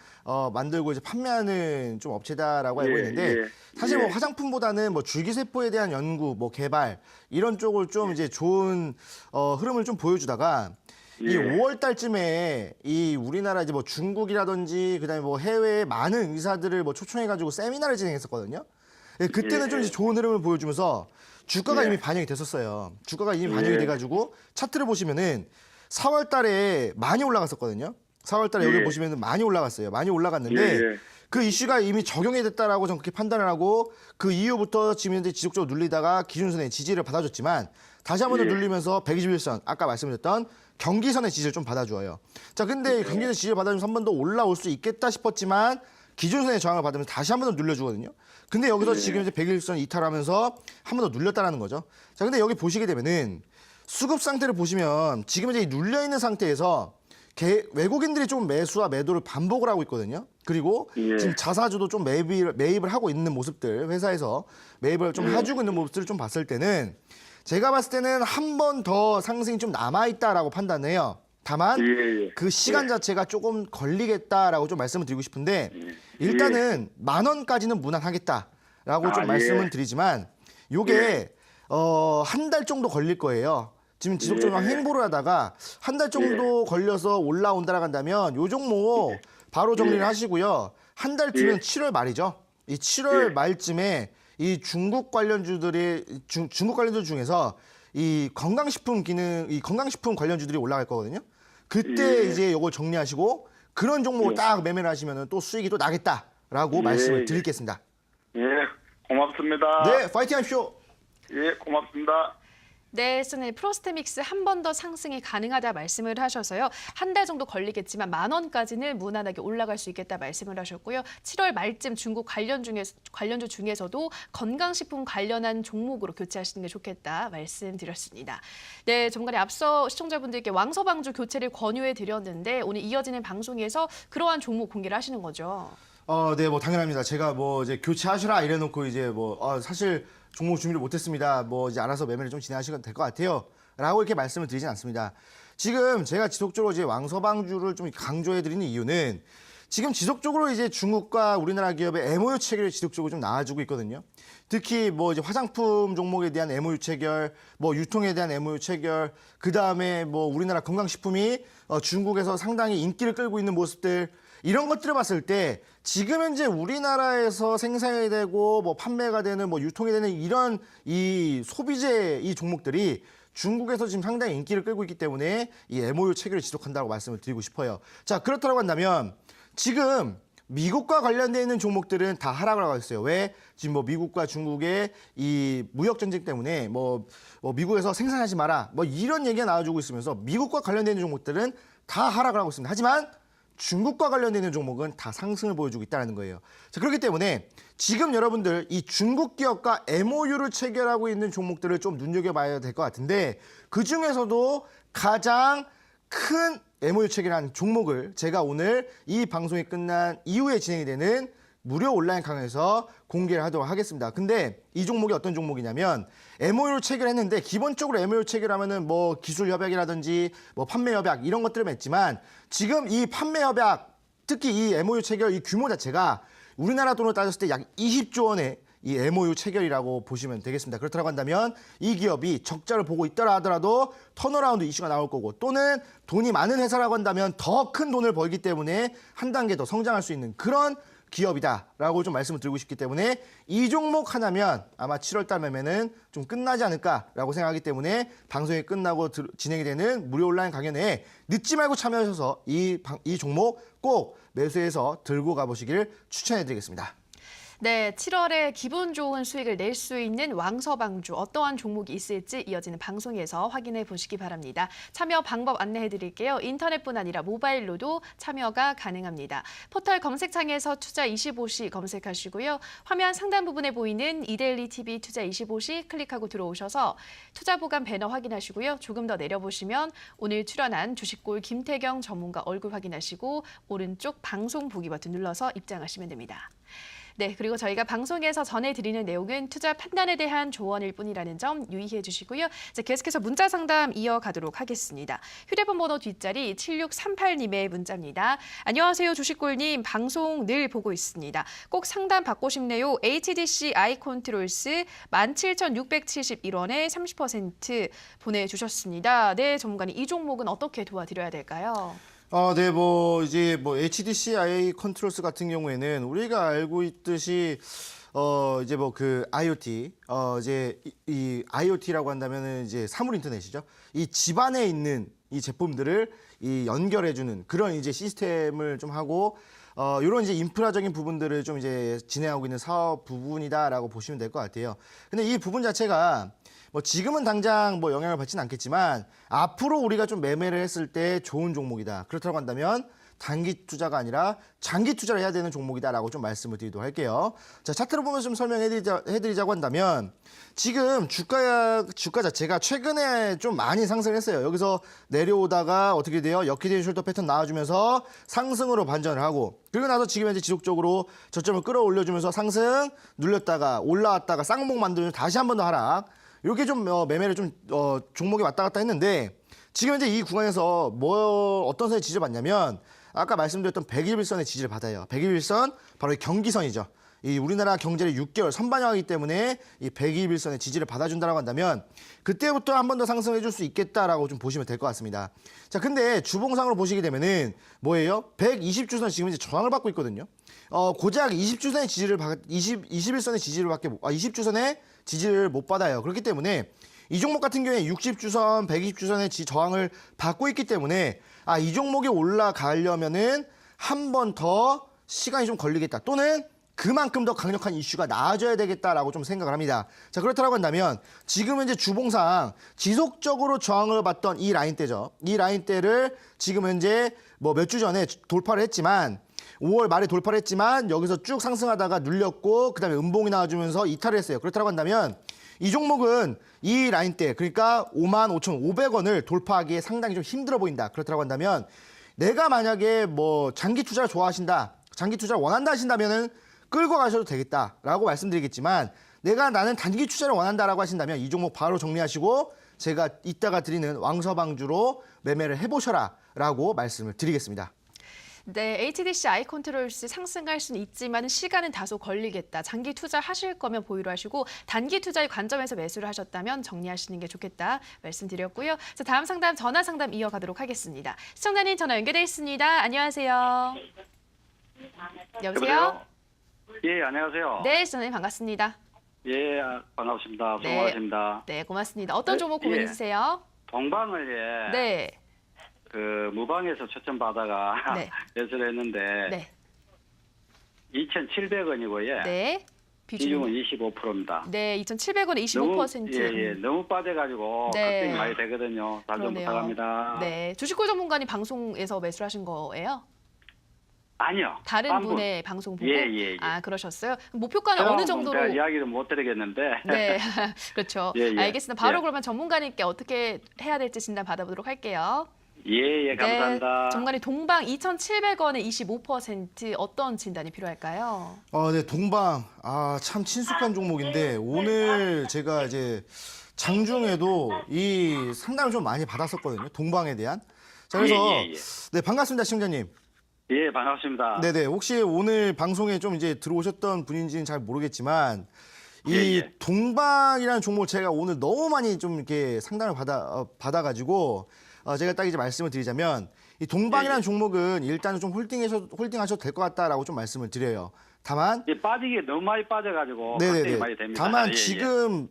만들고 이제 판매하는 좀 업체다라고 알고 예, 있는데 예. 사실 예. 뭐 화장품보다는 뭐 줄기세포에 대한 연구, 뭐 개발 이런 쪽을 좀 이제 좋은 흐름을 좀 보여주다가 이 예. 5월 달쯤에 이 우리나라 이제 뭐 중국이라든지 그다음에 뭐 해외에 많은 의사들을 뭐 초청해가지고 세미나를 진행했었거든요. 예, 그때는 예. 좀 이제 좋은 흐름을 보여주면서 주가가 예. 이미 반영이 됐었어요. 주가가 이미 반영이 예. 돼가지고 차트를 보시면은 4월 달에 많이 올라갔었거든요. 4월 달에 여기 예. 보시면은 많이 올라갔어요. 많이 올라갔는데 예, 예. 그 이슈가 이미 적용이 됐다라고 저는 그렇게 판단을 하고 그 이후부터 지금 현재 지속적으로 눌리다가 기준선의 지지를 받아줬지만 다시 한 번 더 예. 눌리면서 121선 아까 말씀드렸던 경기선의 지지를 좀 받아줘요. 자, 근데 경기선 지지를 받아주면서 한 번 더 올라올 수 있겠다 싶었지만 기준선의 저항을 받으면서 다시 한 번 더 눌려주거든요. 근데 여기서 지금 이제 121선 이탈하면서 한 번 더 눌렸다라는 거죠. 자, 근데 여기 보시게 되면은 수급 상태를 보시면 지금 이제 눌려 있는 상태에서 외국인들이 좀 매수와 매도를 반복을 하고 있거든요. 그리고 예. 지금 자사주도 좀 매입을 하고 있는 모습들, 회사에서 매입을 좀 해주고 있는 모습들을 좀 봤을 때는 제가 봤을 때는 한 번 더 상승이 좀 남아있다라고 판단해요. 다만 예, 예. 그 시간 자체가 조금 걸리겠다라고 좀 말씀을 드리고 싶은데 예. 일단은 10,000원까지는 무난하겠다라고 좀 아, 말씀을 예. 드리지만 요게 한 달 정도 걸릴 거예요. 지금 지속적으로 예. 횡보를 하다가 한 달 정도 걸려서 올라온다라고 한다면 요 종목 바로 정리를 하시고요. 한 달 뒤면 예. 7월 말이죠. 이 7월 예. 말쯤에 이 중국 관련주들 중에서 이 건강식품 관련주들이 올라갈 거거든요. 그때 예. 이제 요걸 정리하시고 그런 종목을 예. 딱 매매를 하시면 또 수익이 또 나겠다라고 예. 말씀을 드리겠습니다. 예, 고맙습니다. 네, 파이팅 하십시오. 예, 고맙습니다. 네, 시청자님 프로스테믹스 한 번 더 상승이 가능하다 말씀을 하셔서요. 한 달 정도 걸리겠지만 10,000원까지는 무난하게 올라갈 수 있겠다 말씀을 하셨고요. 7월 말쯤 중국 관련주 중에서도 건강식품 관련한 종목으로 교체하시는 게 좋겠다 말씀드렸습니다. 네, 전문가님 앞서 시청자분들께 왕서방주 교체를 권유해 드렸는데 오늘 이어지는 방송에서 그러한 종목 공개를 하시는 거죠. 네, 뭐 당연합니다. 제가 뭐 이제 교체하시라 이래놓고 이제 사실 종목 준비를 못했습니다. 뭐 이제 알아서 매매를 좀 진행하시면 될 것 같아요. 라고 이렇게 말씀을 드리진 않습니다. 지금 제가 지속적으로 이제 왕서방주를 좀 강조해드리는 이유는 지금 지속적으로 이제 중국과 우리나라 기업의 MOU 체결이 지속적으로 좀 나와주고 있거든요. 특히 뭐 이제 화장품 종목에 대한 MOU 체결, 뭐 유통에 대한 MOU 체결, 그 다음에 뭐 우리나라 건강식품이 중국에서 상당히 인기를 끌고 있는 모습들, 이런 것들을 봤을 때 지금 현재 우리나라에서 생산이 되고 뭐 판매가 되는 뭐 유통이 되는 이런 이 소비재 이 종목들이 중국에서 지금 상당히 인기를 끌고 있기 때문에 이 MOU 체결을 지속한다고 말씀을 드리고 싶어요. 자, 그렇다고 한다면 지금 미국과 관련되어 있는 종목들은 다 하락을 하고 있어요. 왜? 지금 뭐 미국과 중국의 이 무역 전쟁 때문에 뭐 미국에서 생산하지 마라 뭐 이런 얘기가 나와주고 있으면서 미국과 관련되어 있는 종목들은 다 하락을 하고 있습니다. 하지만 중국과 관련되는 종목은 다 상승을 보여주고 있다는 거예요. 자, 그렇기 때문에 지금 여러분들 이 중국 기업과 MOU를 체결하고 있는 종목들을 좀 눈여겨봐야 될 것 같은데 그중에서도 가장 큰 MOU 체결한 종목을 제가 오늘 이 방송이 끝난 이후에 진행이 되는 무료 온라인 강의에서 공개를 하도록 하겠습니다. 근데 이 종목이 어떤 종목이냐면 MOU를 체결했는데 기본적으로 MOU 체결하면은 뭐 기술 협약이라든지 뭐 판매 협약 이런 것들을 맺지만 지금 이 판매 협약 특히 이 MOU 체결 이 규모 자체가 우리나라 돈으로 따졌을 때 약 20조 원의 이 MOU 체결이라고 보시면 되겠습니다. 그렇다고 한다면 이 기업이 적자를 보고 있더라 하더라도 턴어라운드 이슈가 나올 거고 또는 돈이 많은 회사라고 한다면 더 큰 돈을 벌기 때문에 한 단계 더 성장할 수 있는 그런 기업이다라고 좀 말씀을 드리고 싶기 때문에 이 종목 하나면 아마 7월달 매매는 좀 끝나지 않을까라고 생각하기 때문에 방송이 끝나고 진행이 되는 무료 온라인 강연에 늦지 말고 참여하셔서 이 종목 꼭 매수해서 들고 가보시길 추천해드리겠습니다. 네, 7월에 기분 좋은 수익을 낼 수 있는 왕서방주 어떠한 종목이 있을지 이어지는 방송에서 확인해 보시기 바랍니다. 참여 방법 안내해 드릴게요. 인터넷뿐 아니라 모바일로도 참여가 가능합니다. 포털 검색창에서 투자25시 검색하시고요. 화면 상단 부분에 보이는 이데일리 TV 투자25시 클릭하고 들어오셔서 투자 보관 배너 확인하시고요. 조금 더 내려보시면 오늘 출연한 주식골 김태경 전문가 얼굴 확인하시고 오른쪽 방송 보기 버튼 눌러서 입장하시면 됩니다. 네, 그리고 저희가 방송에서 전해드리는 내용은 투자 판단에 대한 조언일 뿐이라는 점 유의해 주시고요. 자, 계속해서 문자 상담 이어가도록 하겠습니다. 휴대폰 번호 뒷자리 7638님의 문자입니다. 안녕하세요, 주식골님. 방송 늘 보고 있습니다. 꼭 상담 받고 싶네요. HDC 아이컨트롤스 17,671원에 30% 보내주셨습니다. 네, 전문가님, 이 종목은 어떻게 도와드려야 될까요? 네, 이제 HDCI 컨트롤스 같은 경우에는 우리가 알고 있듯이 이제 그 IoT, 이제 이 IoT라고 한다면은 이제 사물 인터넷이죠. 이 집안에 있는 이 제품들을 이 연결해주는 그런 이제 시스템을 좀 하고 이런 이제 인프라적인 부분들을 좀 이제 진행하고 있는 사업 부분이다라고 보시면 될 것 같아요. 근데 이 부분 자체가 지금은 당장 영향을 받지는 않겠지만 앞으로 우리가 좀 매매를 했을 때 좋은 종목이다. 그렇다고 한다면 단기 투자가 아니라 장기 투자를 해야 되는 종목이다라고 좀 말씀을 드리도록 할게요. 자, 차트를 보면서 좀 설명해드리자고 한다면 지금 주가 자체가 최근에 좀 많이 상승을 했어요. 여기서 내려오다가 어떻게 돼요? 역히대인 숄더 패턴 나와주면서 상승으로 반전을 하고 그리고 나서 지금 현재 지속적으로 저점을 끌어올려주면서 상승 눌렸다가 올라왔다가 쌍봉 만들면서 다시 한 번 더 하락. 이렇게 좀 매매를 좀 종목이 왔다 갔다 했는데 지금 현재 이 구간에서 어떤 선에 지지를 받냐면 아까 말씀드렸던 121선의 지지를 받아요. 121선 바로 이 경기선이죠. 이 우리나라 경제를 6개월 선반영하기 때문에 이 121선의 지지를 받아준다라고 한다면 그때부터 한 번 더 상승해 줄 수 있겠다라고 좀 보시면 될 것 같습니다. 자, 근데 주봉상으로 보시게 되면은 뭐예요? 120주선 지금 이제 저항을 받고 있거든요. 고작 20주선의 지지를 21선의 지지를 20주선의 지지를 못 받아요. 그렇기 때문에 이 종목 같은 경우에 60주선, 120주선의 저항을 받고 있기 때문에 이 종목이 올라가려면은 한 번 더 시간이 좀 걸리겠다. 또는 그만큼 더 강력한 이슈가 나와줘야 되겠다라고 좀 생각을 합니다. 자, 그렇다고 한다면 지금 현재 주봉상 지속적으로 저항을 받던 이 라인대죠. 이 라인대를 지금 현재 몇 주 전에 돌파를 했지만 5월 말에 돌파를 했지만 여기서 쭉 상승하다가 눌렸고 그다음에 음봉이 나와주면서 이탈을 했어요. 그렇다고 한다면 이 종목은 이 라인대 그러니까 55,500원을 돌파하기에 상당히 좀 힘들어 보인다. 그렇다고 한다면 내가 만약에 장기 투자를 좋아하신다. 장기 투자를 원한다 하신다면은 끌고 가셔도 되겠다라고 말씀드리겠지만 나는 단기 투자를 원한다라고 하신다면 이 종목 바로 정리하시고 제가 이따가 드리는 왕서방주로 매매를 해보셔라라고 말씀을 드리겠습니다. 네, HDC 아이컨트롤스 상승할 수는 있지만 시간은 다소 걸리겠다. 장기 투자하실 거면 보유로 하시고 단기 투자의 관점에서 매수를 하셨다면 정리하시는 게 좋겠다 말씀드렸고요. 자, 다음 상담 전화 상담 이어가도록 하겠습니다. 시청자님 전화 연결돼 있습니다. 안녕하세요. 여보세요? 예, 안녕하세요. 네, 시청자님 반갑습니다. 예, 반갑습니다. 네. 수고하십니다. 네, 고맙습니다. 어떤 네, 종목 예. 고민 있으세요? 동방을 네, 그 무방에서 초점 받아가 네. 매수를 했는데 네, 2,700원이고 예. 네. 비중은 25%입니다. 네, 2,700원에 25%. 예, 너무 빠져가지고 네. 걱정이 많이 되거든요. 잘 좀 그러네요. 부탁합니다. 네, 주식콜 전문가님 방송에서 매수를 하신 거예요? 아니요. 다른 한 분. 분의 방송 보고? 예. 아, 그러셨어요? 목표가는 어느 정도로? 제가 이야기를 못 드리겠는데. 네, 그렇죠. 예. 알겠습니다. 바로 예. 그러면 전문가님께 어떻게 해야 될지 진단 받아보도록 할게요. 예, 감사합니다. 네, 전문가님 동방 2,700원에 25% 어떤 진단이 필요할까요? 네, 동방. 참 친숙한 종목인데 오늘 제가 이제 장중에도 이 상담을 좀 많이 받았었거든요. 동방에 대한. 자, 그래서 예. 네, 반갑습니다, 시청자님. 예, 반갑습니다. 네네. 혹시 오늘 방송에 좀 이제 들어오셨던 분인지는 잘 모르겠지만 이 예. 동방이라는 종목 제가 오늘 너무 많이 좀 이렇게 상담을 받아가지고 제가 딱 이제 말씀을 드리자면 이 동방이라는 종목은 일단은 좀 홀딩하셔도 될 것 같다라고 좀 말씀을 드려요. 다만 예, 빠지기 너무 많이 빠져가지고 걱정이 네네네. 많이 됩니다. 다만 예. 지금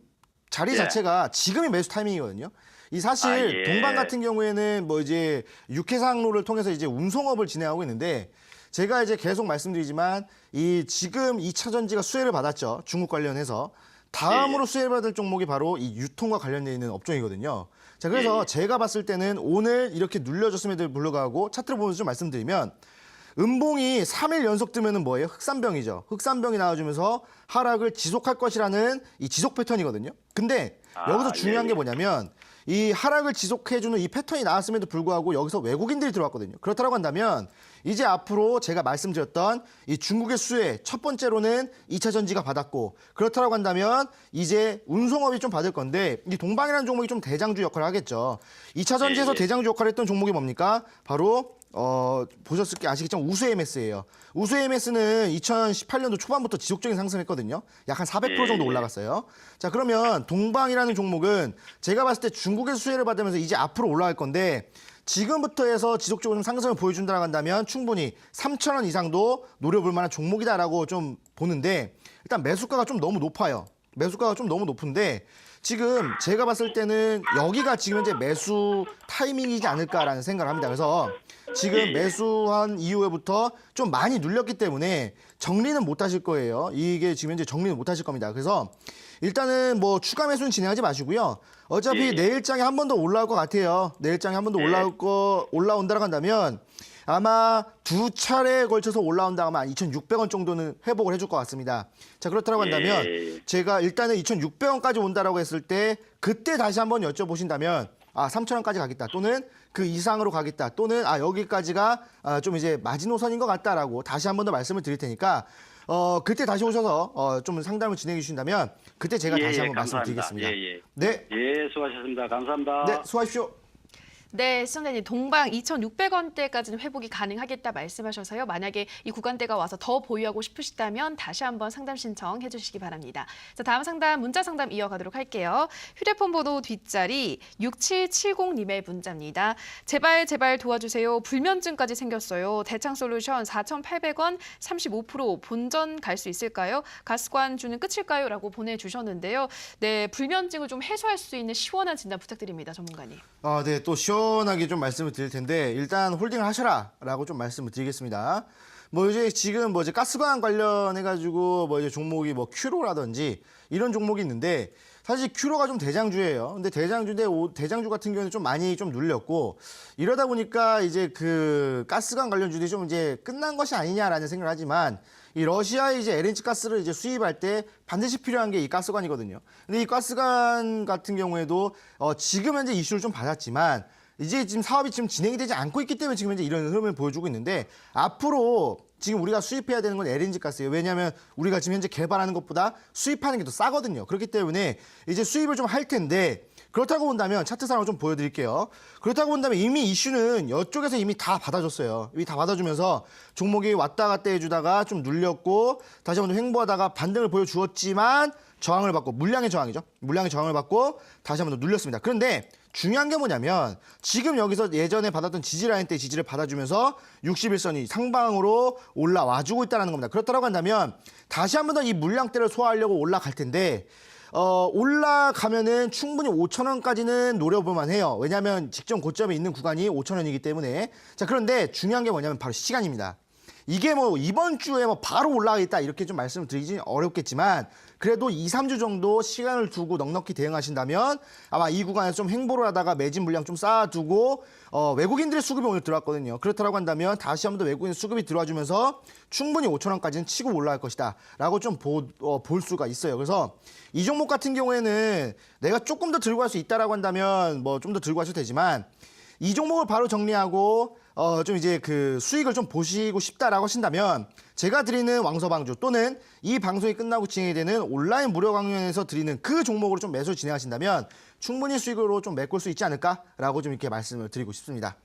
자리 예. 자체가 지금이 매수 타이밍이거든요. 이 사실 예. 동방 같은 경우에는 뭐 이제 육해상로를 통해서 이제 운송업을 진행하고 있는데 제가 이제 계속 말씀드리지만 이 지금 2차 전지가 수혜를 받았죠. 중국 관련해서. 다음으로 수혜를 받을 종목이 바로 이 유통과 관련되어 있는 업종이거든요. 자, 그래서 제가 봤을 때는 오늘 이렇게 눌려줬음에도 불구하고 차트를 보면서 좀 말씀드리면 음봉이 3일 연속 뜨면은 뭐예요? 흑산병이죠. 흑산병이 나와주면서 하락을 지속할 것이라는 이 지속 패턴이거든요. 근데 여기서 중요한 게 뭐냐면 이 하락을 지속해주는 이 패턴이 나왔음에도 불구하고 여기서 외국인들이 들어왔거든요. 그렇다고 한다면 이제 앞으로 제가 말씀드렸던 이 중국의 수혜 첫 번째로는 2차 전지가 받았고 그렇다고 한다면 이제 운송업이 좀 받을 건데 이 동방이라는 종목이 좀 대장주 역할을 하겠죠. 2차 전지에서 대장주 역할을 했던 종목이 뭡니까? 바로 보셨을 게 아시겠지만 우수 MS예요. 우수 MS는 2018년도 초반부터 지속적인 상승했거든요. 약 한 400% 정도 올라갔어요. 자, 그러면 동방이라는 종목은 제가 봤을 때 중국의 수혜를 받으면서 이제 앞으로 올라갈 건데 지금부터 해서 지속적으로 좀 상승을 보여준다고 한다면 충분히 3,000원 이상도 노려볼 만한 종목이다라고 좀 보는데 일단 매수가가 좀 너무 높아요. 매수가가 좀 너무 높은데 지금 제가 봤을 때는 여기가 지금 현재 매수 타이밍이지 않을까라는 생각을 합니다. 그래서 지금 매수한 이후에부터 좀 많이 눌렸기 때문에 정리는 못 하실 거예요. 이게 지금 현재 정리는 못 하실 겁니다. 그래서 일단은 뭐 추가 매수는 진행하지 마시고요. 어차피 내일장에 한 번 더 올라올 것 같아요. 내일장에 한 번 더 올라온다고 한다면 아마 두 차례에 걸쳐서 올라온다 하면 2,600원 정도는 회복을 해줄 것 같습니다. 자, 그렇다고 한다면 제가 일단은 2,600원까지 온다라고 했을 때 그때 다시 한번 여쭤보신다면 3,000원까지 가겠다 또는 그 이상으로 가겠다 또는 여기까지가 좀 이제 마지노선인 것 같다라고 다시 한 번 더 말씀을 드릴 테니까 그때 다시 오셔서 좀 상담을 진행해 주신다면 그때 제가 다시 한번 말씀드리겠습니다. 네. 예, 수고하셨습니다. 감사합니다. 네, 수고하십시오. 네, 시청자님 동방 2,600원대까지는 회복이 가능하겠다 말씀하셔서요. 만약에 이 구간대가 와서 더 보유하고 싶으시다면 다시 한번 상담 신청해 주시기 바랍니다. 자, 다음 상담 문자 상담 이어가도록 할게요. 휴대폰 번호 뒷자리 6770님의 문자입니다. 제발 도와주세요. 불면증까지 생겼어요. 대창솔루션 4,800원 35% 본전 갈 수 있을까요? 가스관주는 끝일까요? 라고 보내주셨는데요. 네, 불면증을 좀 해소할 수 있는 시원한 진단 부탁드립니다. 전문가님. 네, 또 시원하게 좀 말씀을 드릴 텐데 일단 홀딩을 하셔라라고 좀 말씀을 드리겠습니다. 뭐 이제 지금 뭐 이제 가스관 관련해가지고 뭐 이제 종목이 뭐 큐로라든지 이런 종목이 있는데 사실 큐로가 좀 대장주예요. 근데 대장주 같은 경우는 좀 많이 좀 눌렸고 이러다 보니까 이제 그 가스관 관련주들이 좀 이제 끝난 것이 아니냐라는 생각을 하지만 이 러시아의 이제 LNG 가스를 이제 수입할 때 반드시 필요한 게 이 가스관이거든요. 근데 이 가스관 같은 경우에도 지금 현재 이슈를 좀 받았지만 이제 지금 사업이 지금 진행이 되지 않고 있기 때문에 지금 현재 이런 흐름을 보여주고 있는데 앞으로 지금 우리가 수입해야 되는 건 LNG 가스예요. 왜냐하면 우리가 지금 현재 개발하는 것보다 수입하는 게 더 싸거든요. 그렇기 때문에 이제 수입을 좀 할 텐데 그렇다고 본다면 차트상으로 좀 보여드릴게요. 그렇다고 본다면 이미 이슈는 이쪽에서 이미 다 받아줬어요. 이미 다 받아주면서 종목이 왔다 갔다 해주다가 좀 눌렸고 다시 한번 횡보하다가 반등을 보여주었지만 저항을 받고 물량의 저항이죠. 물량의 저항을 받고 다시 한번 더 눌렸습니다. 그런데 중요한 게 뭐냐면 지금 여기서 예전에 받았던 지지라인 때 지지를 받아주면서 61선이 상방으로 올라와주고 있다는 겁니다. 그렇다고 한다면 다시 한번 더 이 물량대를 소화하려고 올라갈 텐데 올라가면은 충분히 5,000원까지는 노려볼만 해요. 왜냐하면 직전 고점에 있는 구간이 5,000원이기 때문에. 자, 그런데 중요한 게 뭐냐면 바로 시간입니다. 이게 뭐 이번 주에 뭐 바로 올라가겠다 이렇게 좀 말씀을 드리긴 어렵겠지만 그래도 2, 3주 정도 시간을 두고 넉넉히 대응하신다면 아마 이 구간에서 좀 횡보를 하다가 매진 물량 좀 쌓아두고 외국인들의 수급이 오늘 들어왔거든요. 그렇다고 한다면 다시 한번 더 외국인 수급이 들어와주면서 충분히 5,000원까지는 치고 올라갈 것이다 라고 좀 볼 수가 있어요. 그래서 이 종목 같은 경우에는 내가 조금 더 들고 갈 수 있다라고 한다면 뭐 좀 더 들고 가셔도 되지만 이 종목을 바로 정리하고 좀 이제 그 수익을 좀 보시고 싶다라고 하신다면 제가 드리는 왕서방주 또는 이 방송이 끝나고 진행이 되는 온라인 무료 강연에서 드리는 그 종목으로 좀 매수를 진행하신다면 충분히 수익으로 좀 메꿀 수 있지 않을까라고 좀 이렇게 말씀을 드리고 싶습니다.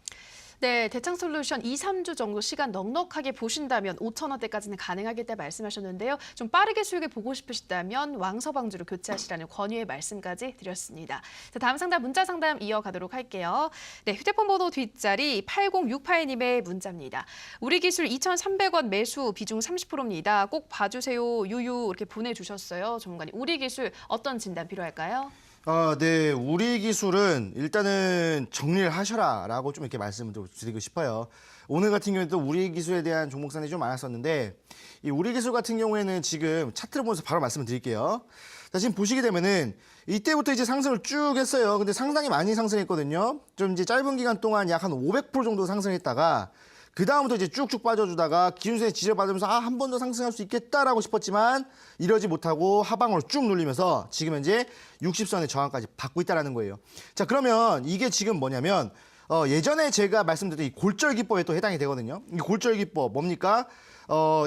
네, 대창솔루션 2, 3주 정도 시간 넉넉하게 보신다면 5,000원대까지는 가능하겠다 말씀하셨는데요. 좀 빠르게 수익을 보고 싶으시다면 왕서방주로 교체하시라는 권유의 말씀까지 드렸습니다. 자, 다음 상담 문자 상담 이어가도록 할게요. 네, 휴대폰 번호 뒷자리 8068님의 문자입니다. 우리 기술 2,300원 매수 비중 30%입니다. 꼭 봐주세요. 유유 이렇게 보내주셨어요. 전문가님, 우리 기술 어떤 진단 필요할까요? 네. 우리 기술은 일단은 정리를 하셔라라고 좀 이렇게 말씀을 드리고 싶어요. 오늘 같은 경우에도 우리 기술에 대한 종목상이 좀 많았었는데 이 우리 기술 같은 경우에는 지금 차트를 보면서 바로 말씀을 드릴게요. 자, 지금 보시게 되면은 이때부터 이제 상승을 쭉 했어요. 근데 상당히 많이 상승했거든요. 좀 이제 짧은 기간 동안 약 한 500% 정도 상승했다가 그 다음부터 이제 쭉쭉 빠져주다가 기준선에 지지를 받으면서 한 번 더 상승할 수 있겠다라고 싶었지만 이러지 못하고 하방으로 쭉 눌리면서 지금 현재 60선의 저항까지 받고 있다는 거예요. 자, 그러면 이게 지금 뭐냐면 예전에 제가 말씀드렸던 이 골절기법에 또 해당이 되거든요. 이 골절기법 뭡니까?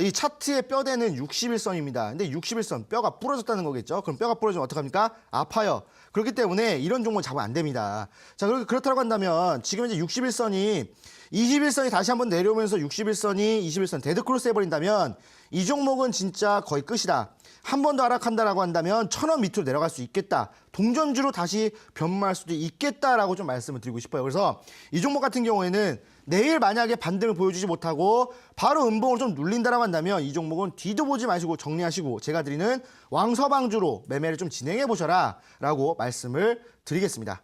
이 차트의 뼈대는 61선입니다. 근데 61선 뼈가 부러졌다는 거겠죠. 그럼 뼈가 부러지면 어떡합니까? 아파요. 그렇기 때문에 이런 종목 잡으면 안 됩니다. 자, 그렇다고 한다면 지금 이제 61선이 21선이 다시 한번 내려오면서 61선이 21선 데드크로스 해버린다면 이 종목은 진짜 거의 끝이다. 한 번 더 하락한다라고 한다면 1,000원 밑으로 내려갈 수 있겠다. 동전주로 다시 변모할 수도 있겠다라고 좀 말씀을 드리고 싶어요. 그래서 이 종목 같은 경우에는 내일 만약에 반등을 보여주지 못하고 바로 음봉을 좀 눌린다라고 한다면 이 종목은 뒤도 보지 마시고 정리하시고 제가 드리는 왕서방주로 매매를 좀 진행해 보셔라라고 말씀을 드리겠습니다.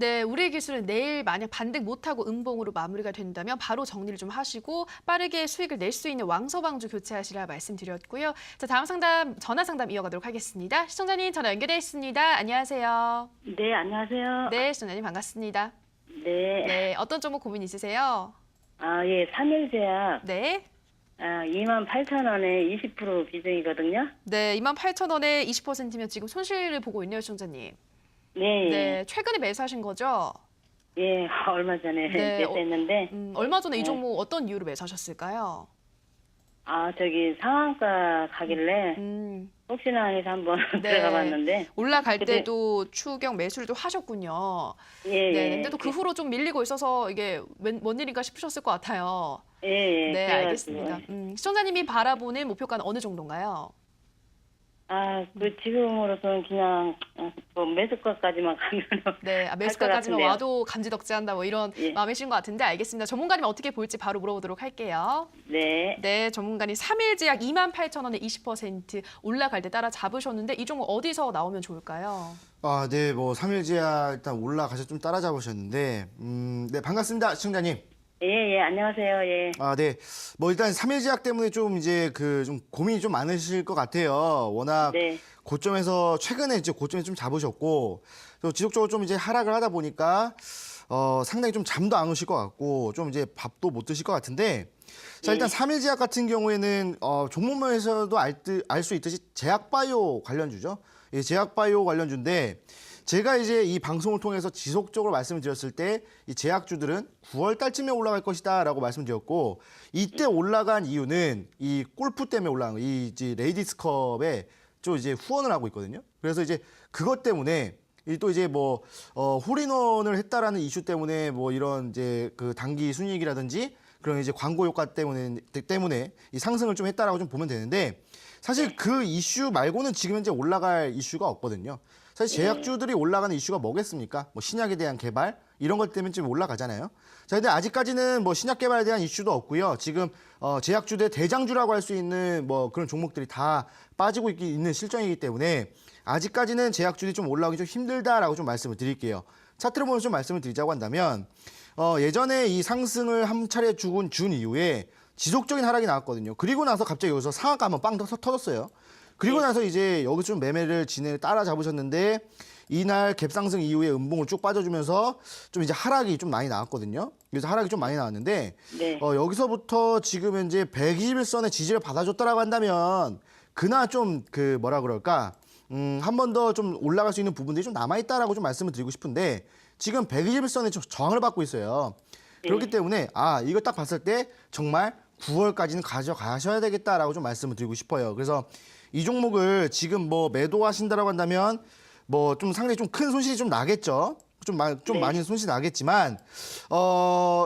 네, 우리 기술은 내일 만약 반등 못하고 음봉으로 마무리가 된다면 바로 정리를 좀 하시고 빠르게 수익을 낼 수 있는 왕서방주 교체하시라 말씀드렸고요. 자, 다음 상담 전화 상담 이어가도록 하겠습니다. 시청자님 전화 연결돼 있습니다. 안녕하세요. 네, 안녕하세요. 네, 시청자님 반갑습니다. 네. 네, 어떤 종목 고민 있으세요? 예, 3일제약 네. 28,000원에 20% 비중이거든요. 네, 28,000원에 20%면 지금 손실을 보고 있네요, 시청자님. 네. 네, 최근에 매수하신 거죠? 예, 얼마 전에 네, 매수했는데. 얼마 전에 이 네. 종목 어떤 이유로 매수하셨을까요? 저기 상한가 가길래 혹시나 해서 한번 들어가 봤는데. 올라갈 그때- 때도 추경 매수를 또 하셨군요. 예, 네, 예. 근데 또 그 후로 좀 밀리고 있어서 이게 뭔 일인가 싶으셨을 것 같아요. 예, 예. 네, 그래가지고. 알겠습니다. 시청자님이 바라보는 목표가는 어느 정도인가요? 지금으로서는 그냥 뭐 매수가까지만 가면 네, 매수가까지만 같은데요. 와도 감지덕지한다 뭐 이런 예. 마음이신 것 같은데 알겠습니다. 전문가님 어떻게 볼지 바로 물어보도록 할게요. 네. 네, 전문가님 3일제약 28,000원에 20% 올라갈 때 따라 잡으셨는데 이 종목 어디서 나오면 좋을까요? 네, 뭐 3일제야 일단 올라가서 좀 따라잡으셨는데 네, 반갑습니다, 시청자님. 예, 예. 안녕하세요. 예. 네. 뭐 일단 3일제약 때문에 좀 이제 좀 고민이 좀 많으실 것 같아요. 워낙 네. 고점에서 최근에 이제 고점에 좀 잡으셨고 또 지속적으로 좀 이제 하락을 하다 보니까 상당히 좀 잠도 안 오실 것 같고 좀 이제 밥도 못 드실 것 같은데 자, 일단 3일제약 같은 경우에는 종목명에서도 알 수 있듯이 제약바이오 관련주죠. 이 제약바이오 관련주인데 제가 이제 이 방송을 통해서 지속적으로 말씀을 드렸을 때 이 제약주들은 9월 달쯤에 올라갈 것이다라고 말씀드렸고 이때 올라간 이유는 이 골프 때문에 올라간 거, 이 이제 레이디스컵에 좀 이제 후원을 하고 있거든요. 그래서 이제 그것 때문에 또 이제 뭐 홀인원을 했다라는 이슈 때문에 뭐 이런 이제 그 단기 순이익이라든지 그런 이제 광고 효과 때문에 이 상승을 좀 했다라고 좀 보면 되는데 사실 그 이슈 말고는 지금 현재 올라갈 이슈가 없거든요. 사실 제약주들이 올라가는 이슈가 뭐겠습니까? 뭐 신약에 대한 개발 이런 것 때문에 지금 올라가잖아요. 자, 근데 아직까지는 뭐 신약 개발에 대한 이슈도 없고요. 지금 제약주들의 대장주라고 할 수 있는 뭐 그런 종목들이 다 빠지고 있는 실정이기 때문에 아직까지는 제약주들이 좀 올라오기 좀 힘들다라고 좀 말씀을 드릴게요. 차트를 보면서 좀 말씀을 드리자고 한다면 예전에 이 상승을 한 차례 준 이후에 지속적인 하락이 나왔거든요. 그리고 나서 갑자기 여기서 상한가 한번 빵 터졌어요. 그리고 나서 이제 여기서 좀 매매를 따라잡으셨는데 이날 갭상승 이후에 음봉을 쭉 빠져주면서 좀 이제 하락이 좀 많이 나왔거든요. 그래서 하락이 좀 많이 나왔는데 네. 여기서부터 지금 현재 121선의 지지를 받아줬다라고 한다면 그나 좀 그 뭐라 그럴까 한 번 더 좀 올라갈 수 있는 부분들이 좀 남아있다라고 좀 말씀을 드리고 싶은데 지금 121선에 저항을 받고 있어요. 그렇기 때문에 이거 딱 봤을 때 정말 9월까지는 가져가셔야 되겠다라고 좀 말씀을 드리고 싶어요. 그래서 이 종목을 지금 뭐 매도하신다라고 한다면 뭐 좀 상당히 좀 큰 손실이 좀 나겠죠. 좀 많이 손실이 나겠지만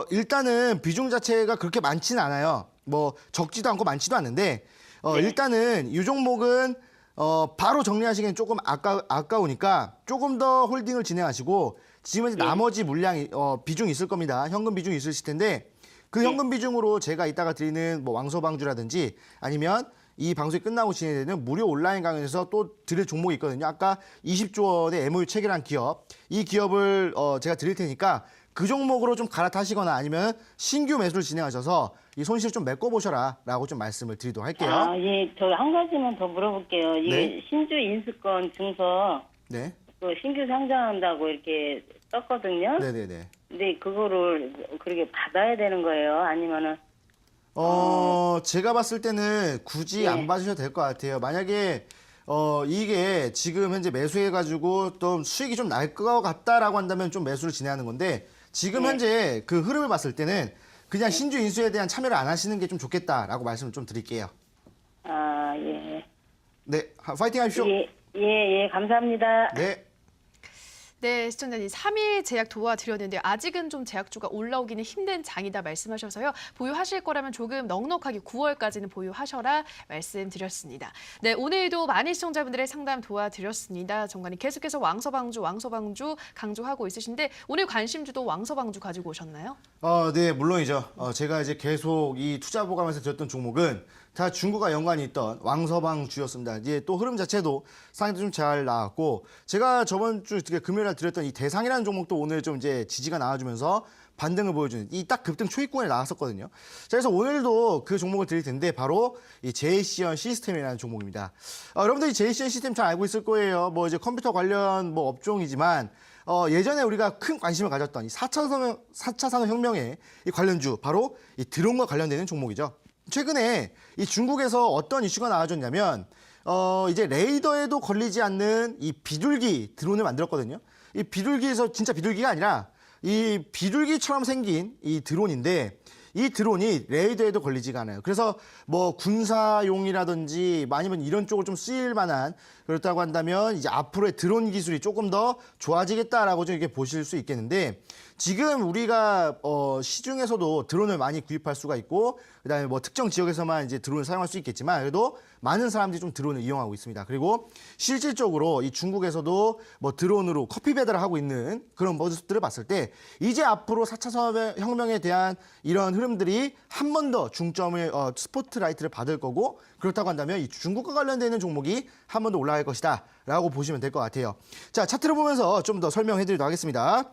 일단은 비중 자체가 그렇게 많지는 않아요. 뭐 적지도 않고 많지도 않는데 일단은 이 종목은 바로 정리하시기엔 조금 아까우니까 조금 더 홀딩을 진행하시고 지금 이제 나머지 물량이 비중이 있을 겁니다. 현금 비중이 있으실 텐데 그 현금 비중으로 제가 이따가 드리는 뭐 왕서방주라든지 아니면 이 방송이 끝나고 진행되는 무료 온라인 강연에서 또 드릴 종목이 있거든요. 아까 20조 원의 MOU 체결한 기업, 이 기업을 제가 드릴 테니까 그 종목으로 좀 갈아타시거나 아니면 신규 매수를 진행하셔서 이 손실을 좀 메꿔보셔라라고 좀 말씀을 드리도록 할게요. 예, 저 한 가지만 더 물어볼게요. 이게 네. 신주 인수권 증서 네, 그 신규 상장한다고 이렇게 떴거든요. 네네네. 근데 그거를 그렇게 받아야 되는 거예요? 아니면은 제가 봤을 때는 굳이 안 받으셔도 될 것 같아요. 만약에 이게 지금 현재 매수해가지고 또 수익이 좀 날 것 같다라고 한다면 좀 매수를 진행하는 건데 지금 현재 그 흐름을 봤을 때는 그냥 신주 인수에 대한 참여를 안 하시는 게 좀 좋겠다라고 말씀을 좀 드릴게요. 예. 네, 파이팅 하십시오. 예, 감사합니다. 네. 네, 시청자님 3일 제약 도와드렸는데 아직은 좀 제약주가 올라오기는 힘든 장이다 말씀하셔서요. 보유하실 거라면 조금 넉넉하게 9월까지는 보유하셔라 말씀드렸습니다. 네, 오늘도 많은 시청자분들의 상담 도와드렸습니다. 정관님 계속해서 왕서방주 강조하고 있으신데 오늘 관심주도 왕서방주 가지고 오셨나요? 네, 물론이죠. 제가 이제 계속 이 투자 보감에서 드렸던 종목은 다 중국과 연관이 있던 왕서방 주였습니다. 이제 또 흐름 자체도 상당히 좀 잘 나왔고 제가 저번 주 금요일에 드렸던 이 대상이라는 종목도 오늘 좀 이제 지지가 나와주면서 반등을 보여주는 이 딱 급등 초입구에 나왔었거든요. 자, 그래서 오늘도 그 종목을 드릴 텐데 바로 이 JCN 시스템이라는 종목입니다. 여러분들 이 JCN 시스템 잘 알고 있을 거예요. 뭐 이제 컴퓨터 관련 뭐 업종이지만 예전에 우리가 큰 관심을 가졌던 이 4차 산업혁명의 이 관련주 바로 이 드론과 관련되는 종목이죠. 최근에 이 중국에서 어떤 이슈가 나와줬냐면 이제 레이더에도 걸리지 않는 이 비둘기 드론을 만들었거든요. 이 비둘기에서 진짜 비둘기가 아니라 이 비둘기처럼 생긴 이 드론인데 이 드론이 레이더에도 걸리지가 않아요. 그래서 뭐 군사용이라든지 아니면 이런 쪽으로 좀 쓰일 만한 그렇다고 한다면 이제 앞으로의 드론 기술이 조금 더 좋아지겠다라고 좀 이렇게 보실 수 있겠는데 지금 우리가 시중에서도 드론을 많이 구입할 수가 있고 그다음에 뭐 특정 지역에서만 이제 드론을 사용할 수 있겠지만 그래도 많은 사람들이 좀 드론을 이용하고 있습니다. 그리고 실질적으로 이 중국에서도 뭐 드론으로 커피 배달을 하고 있는 그런 모습들을 봤을 때 이제 앞으로 4차 산업혁명에 대한 이런 흐름들이 한 번 더 중점을 스포트라이트를 받을 거고 그렇다고 한다면 이 중국과 관련되는 종목이 한 번 더 올라갈 것이다 라고 보시면 될 것 같아요. 자, 차트를 보면서 좀 더 설명해 드리도록 하겠습니다.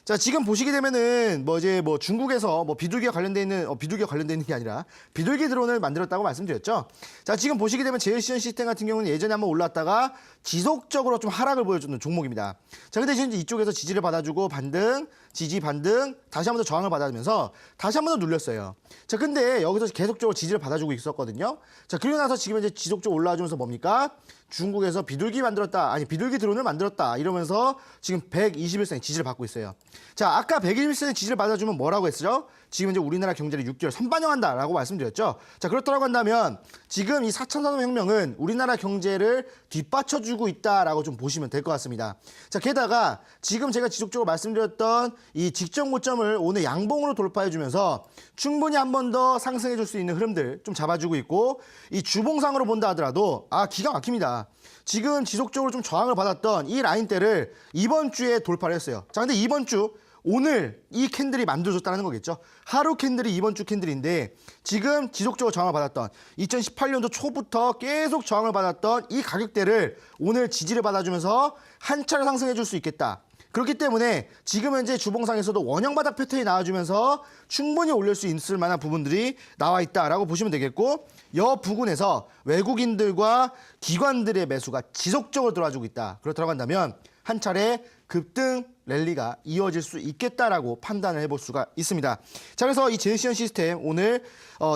자, 지금 보시게 되면은 뭐 이제 뭐 중국에서 뭐 비둘기가 관련돼 있는 비둘기가 관련돼 있는 게 아니라 비둘기 드론을 만들었다고 말씀드렸죠. 자, 지금 보시게 되면 JCN 시스템 같은 경우는 예전에 한번 올랐다가 지속적으로 좀 하락을 보여주는 종목입니다. 자, 근데 지금 이쪽에서 지지를 받아주고 반등, 지지 반등, 다시 한 번 더 저항을 받아주면서 다시 한 번 더 눌렸어요. 자, 근데 여기서 계속적으로 지지를 받아주고 있었거든요. 자, 그리고 나서 지금 이제 지속적으로 올라와주면서 뭡니까? 중국에서 비둘기 만들었다. 아니, 비둘기 드론을 만들었다. 이러면서 지금 121선의 지지를 받고 있어요. 자, 아까 121선의 지지를 받아주면 뭐라고 했죠? 지금 이제 우리나라 경제를 6개월 선반영한다라고 말씀드렸죠. 자, 그렇다고 한다면 지금 이 4차 산업혁명은 우리나라 경제를 뒷받쳐주고 있다라고 좀 보시면 될 것 같습니다. 자, 게다가 지금 제가 지속적으로 말씀드렸던 이 직전 고점을 오늘 양봉으로 돌파해주면서 충분히 한 번 더 상승해줄 수 있는 흐름들 좀 잡아주고 있고 이 주봉상으로 본다 하더라도 기가 막힙니다. 지금 지속적으로 좀 저항을 받았던 이 라인대를 이번 주에 돌파를 했어요. 자, 근데 이번 주 오늘 이 캔들이 만들어졌다는 거겠죠. 하루 캔들이 이번 주 캔들인데 지금 지속적으로 저항을 받았던 2018년도 초부터 계속 저항을 받았던 이 가격대를 오늘 지지를 받아주면서 한 차례 상승해 줄 수 있겠다. 그렇기 때문에 지금 현재 주봉상에서도 원형 바닥 패턴이 나와주면서 충분히 올릴 수 있을 만한 부분들이 나와 있다라고 보시면 되겠고 이 부근에서 외국인들과 기관들의 매수가 지속적으로 들어와주고 있다. 그렇다고 한다면 한 차례 급등 랠리가 이어질 수 있겠다라고 판단을 해볼 수가 있습니다. 자, 그래서 이 제이시언 시스템 오늘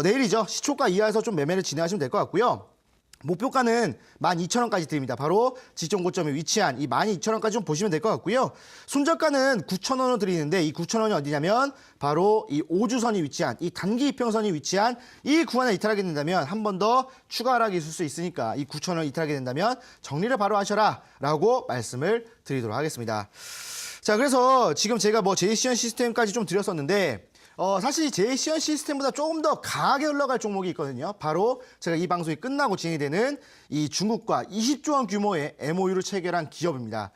내일이죠. 시초가 이하에서 좀 매매를 진행하시면 될 것 같고요. 목표가는 12,000원까지 드립니다. 바로 지점 고점에 위치한 이 12,000원까지 좀 보시면 될 것 같고요. 손절가는 9,000원으로 드리는데 이 9,000원이 어디냐면 바로 이 5주선이 위치한 이 단기 이평선이 위치한 이 구간에 이탈하게 된다면 한 번 더 추가 하락이 있을 수 있으니까 이 9,000원 이탈하게 된다면 정리를 바로 하셔라 라고 말씀을 드리도록 하겠습니다. 자, 그래서 지금 제가 뭐 제이시언 시스템까지 좀 드렸었는데 사실 제이시언 시스템보다 조금 더 강하게 흘러갈 종목이 있거든요. 바로 제가 이 방송이 끝나고 진행이 되는 이 중국과 20조 원 규모의 MOU를 체결한 기업입니다.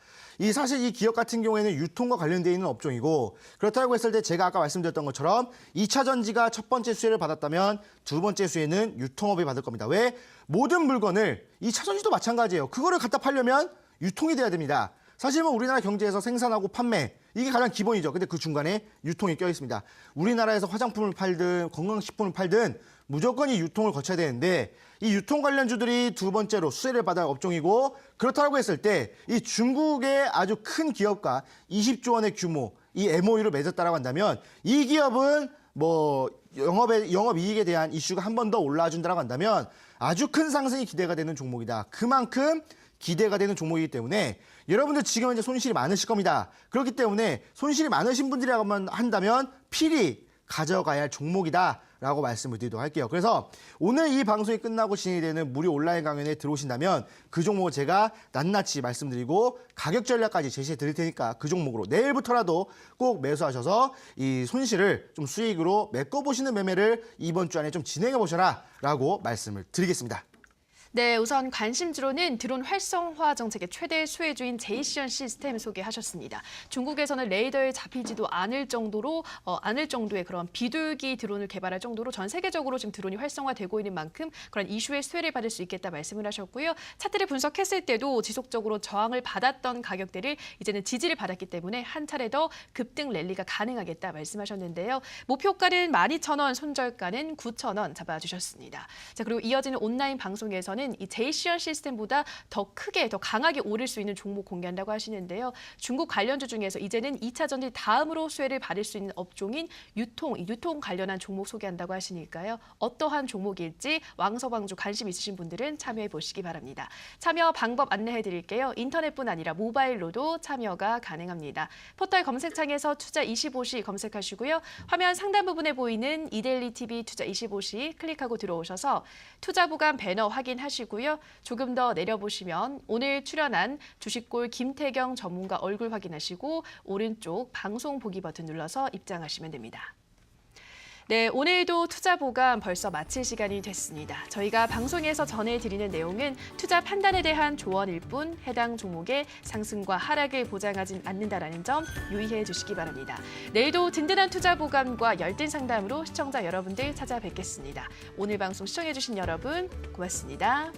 사실 이 기업 같은 경우에는 유통과 관련되어 있는 업종이고 그렇다고 했을 때 제가 아까 말씀드렸던 것처럼 2차 전지가 첫 번째 수혜를 받았다면 두 번째 수혜는 유통업이 받을 겁니다. 왜? 모든 물건을 2차 전지도 마찬가지예요. 그거를 갖다 팔려면 유통이 돼야 됩니다. 사실 뭐 우리나라 경제에서 생산하고 판매 이게 가장 기본이죠. 근데 그 중간에 유통이 껴 있습니다. 우리나라에서 화장품을 팔든 건강식품을 팔든 무조건 이 유통을 거쳐야 되는데 이 유통 관련주들이 두 번째로 수혜를 받을 업종이고 그렇다고 했을 때 이 중국의 아주 큰 기업과 20조 원의 규모 이 MOU를 맺었다라고 한다면 이 기업은 뭐 영업이익에 대한 이슈가 한 번 더 올라와준다라고 한다면 아주 큰 상승이 기대가 되는 종목이다. 그만큼 기대가 되는 종목이기 때문에 여러분들 지금 이제 손실이 많으실 겁니다. 그렇기 때문에 손실이 많으신 분들이라고 한다면 필히 가져가야 할 종목이다라고 말씀을 드리도록 할게요. 그래서 오늘 이 방송이 끝나고 진행이 되는 무료 온라인 강연에 들어오신다면 그 종목을 제가 낱낱이 말씀드리고 가격 전략까지 제시해 드릴 테니까 그 종목으로 내일부터라도 꼭 매수하셔서 이 손실을 좀 수익으로 메꿔보시는 매매를 이번 주 안에 좀 진행해 보셔라 라고 말씀을 드리겠습니다. 네, 우선 관심주로는 드론 활성화 정책의 최대 수혜주인 제이시언 시스템 소개하셨습니다. 중국에서는 레이더에 잡히지도 않을 정도의 그런 비둘기 드론을 개발할 정도로 전 세계적으로 지금 드론이 활성화되고 있는 만큼 그런 이슈의 수혜를 받을 수 있겠다 말씀을 하셨고요. 차트를 분석했을 때도 지속적으로 저항을 받았던 가격대를 이제는 지지를 받았기 때문에 한 차례 더 급등 랠리가 가능하겠다 말씀하셨는데요. 목표가는 12,000원, 손절가는 9,000원 잡아주셨습니다. 자, 그리고 이어지는 온라인 방송에서는 이 제이시언 시스템보다 더 크게, 더 강하게 오를 수 있는 종목 공개한다고 하시는데요. 중국 관련주 중에서 이제는 2차 전지 다음으로 수혜를 받을 수 있는 업종인 유통 관련한 종목 소개한다고 하시니까요. 어떠한 종목일지 왕서방주 관심 있으신 분들은 참여해 보시기 바랍니다. 참여 방법 안내해 드릴게요. 인터넷뿐 아니라 모바일로도 참여가 가능합니다. 포털 검색창에서 투자 25시 검색하시고요. 화면 상단 부분에 보이는 이데일리 TV 투자 25시 클릭하고 들어오셔서 투자 부감 배너 확인하시고요. 조금 더 내려보시면 오늘 출연한 주식골 김태경 전문가 얼굴 확인하시고 오른쪽 방송 보기 버튼 눌러서 입장하시면 됩니다. 네, 오늘도 투자 보감 벌써 마칠 시간이 됐습니다. 저희가 방송에서 전해드리는 내용은 투자 판단에 대한 조언일 뿐 해당 종목의 상승과 하락을 보장하진 않는다라는 점 유의해 주시기 바랍니다. 내일도 든든한 투자 보감과 열띤 상담으로 시청자 여러분들 찾아뵙겠습니다. 오늘 방송 시청해 주신 여러분 고맙습니다.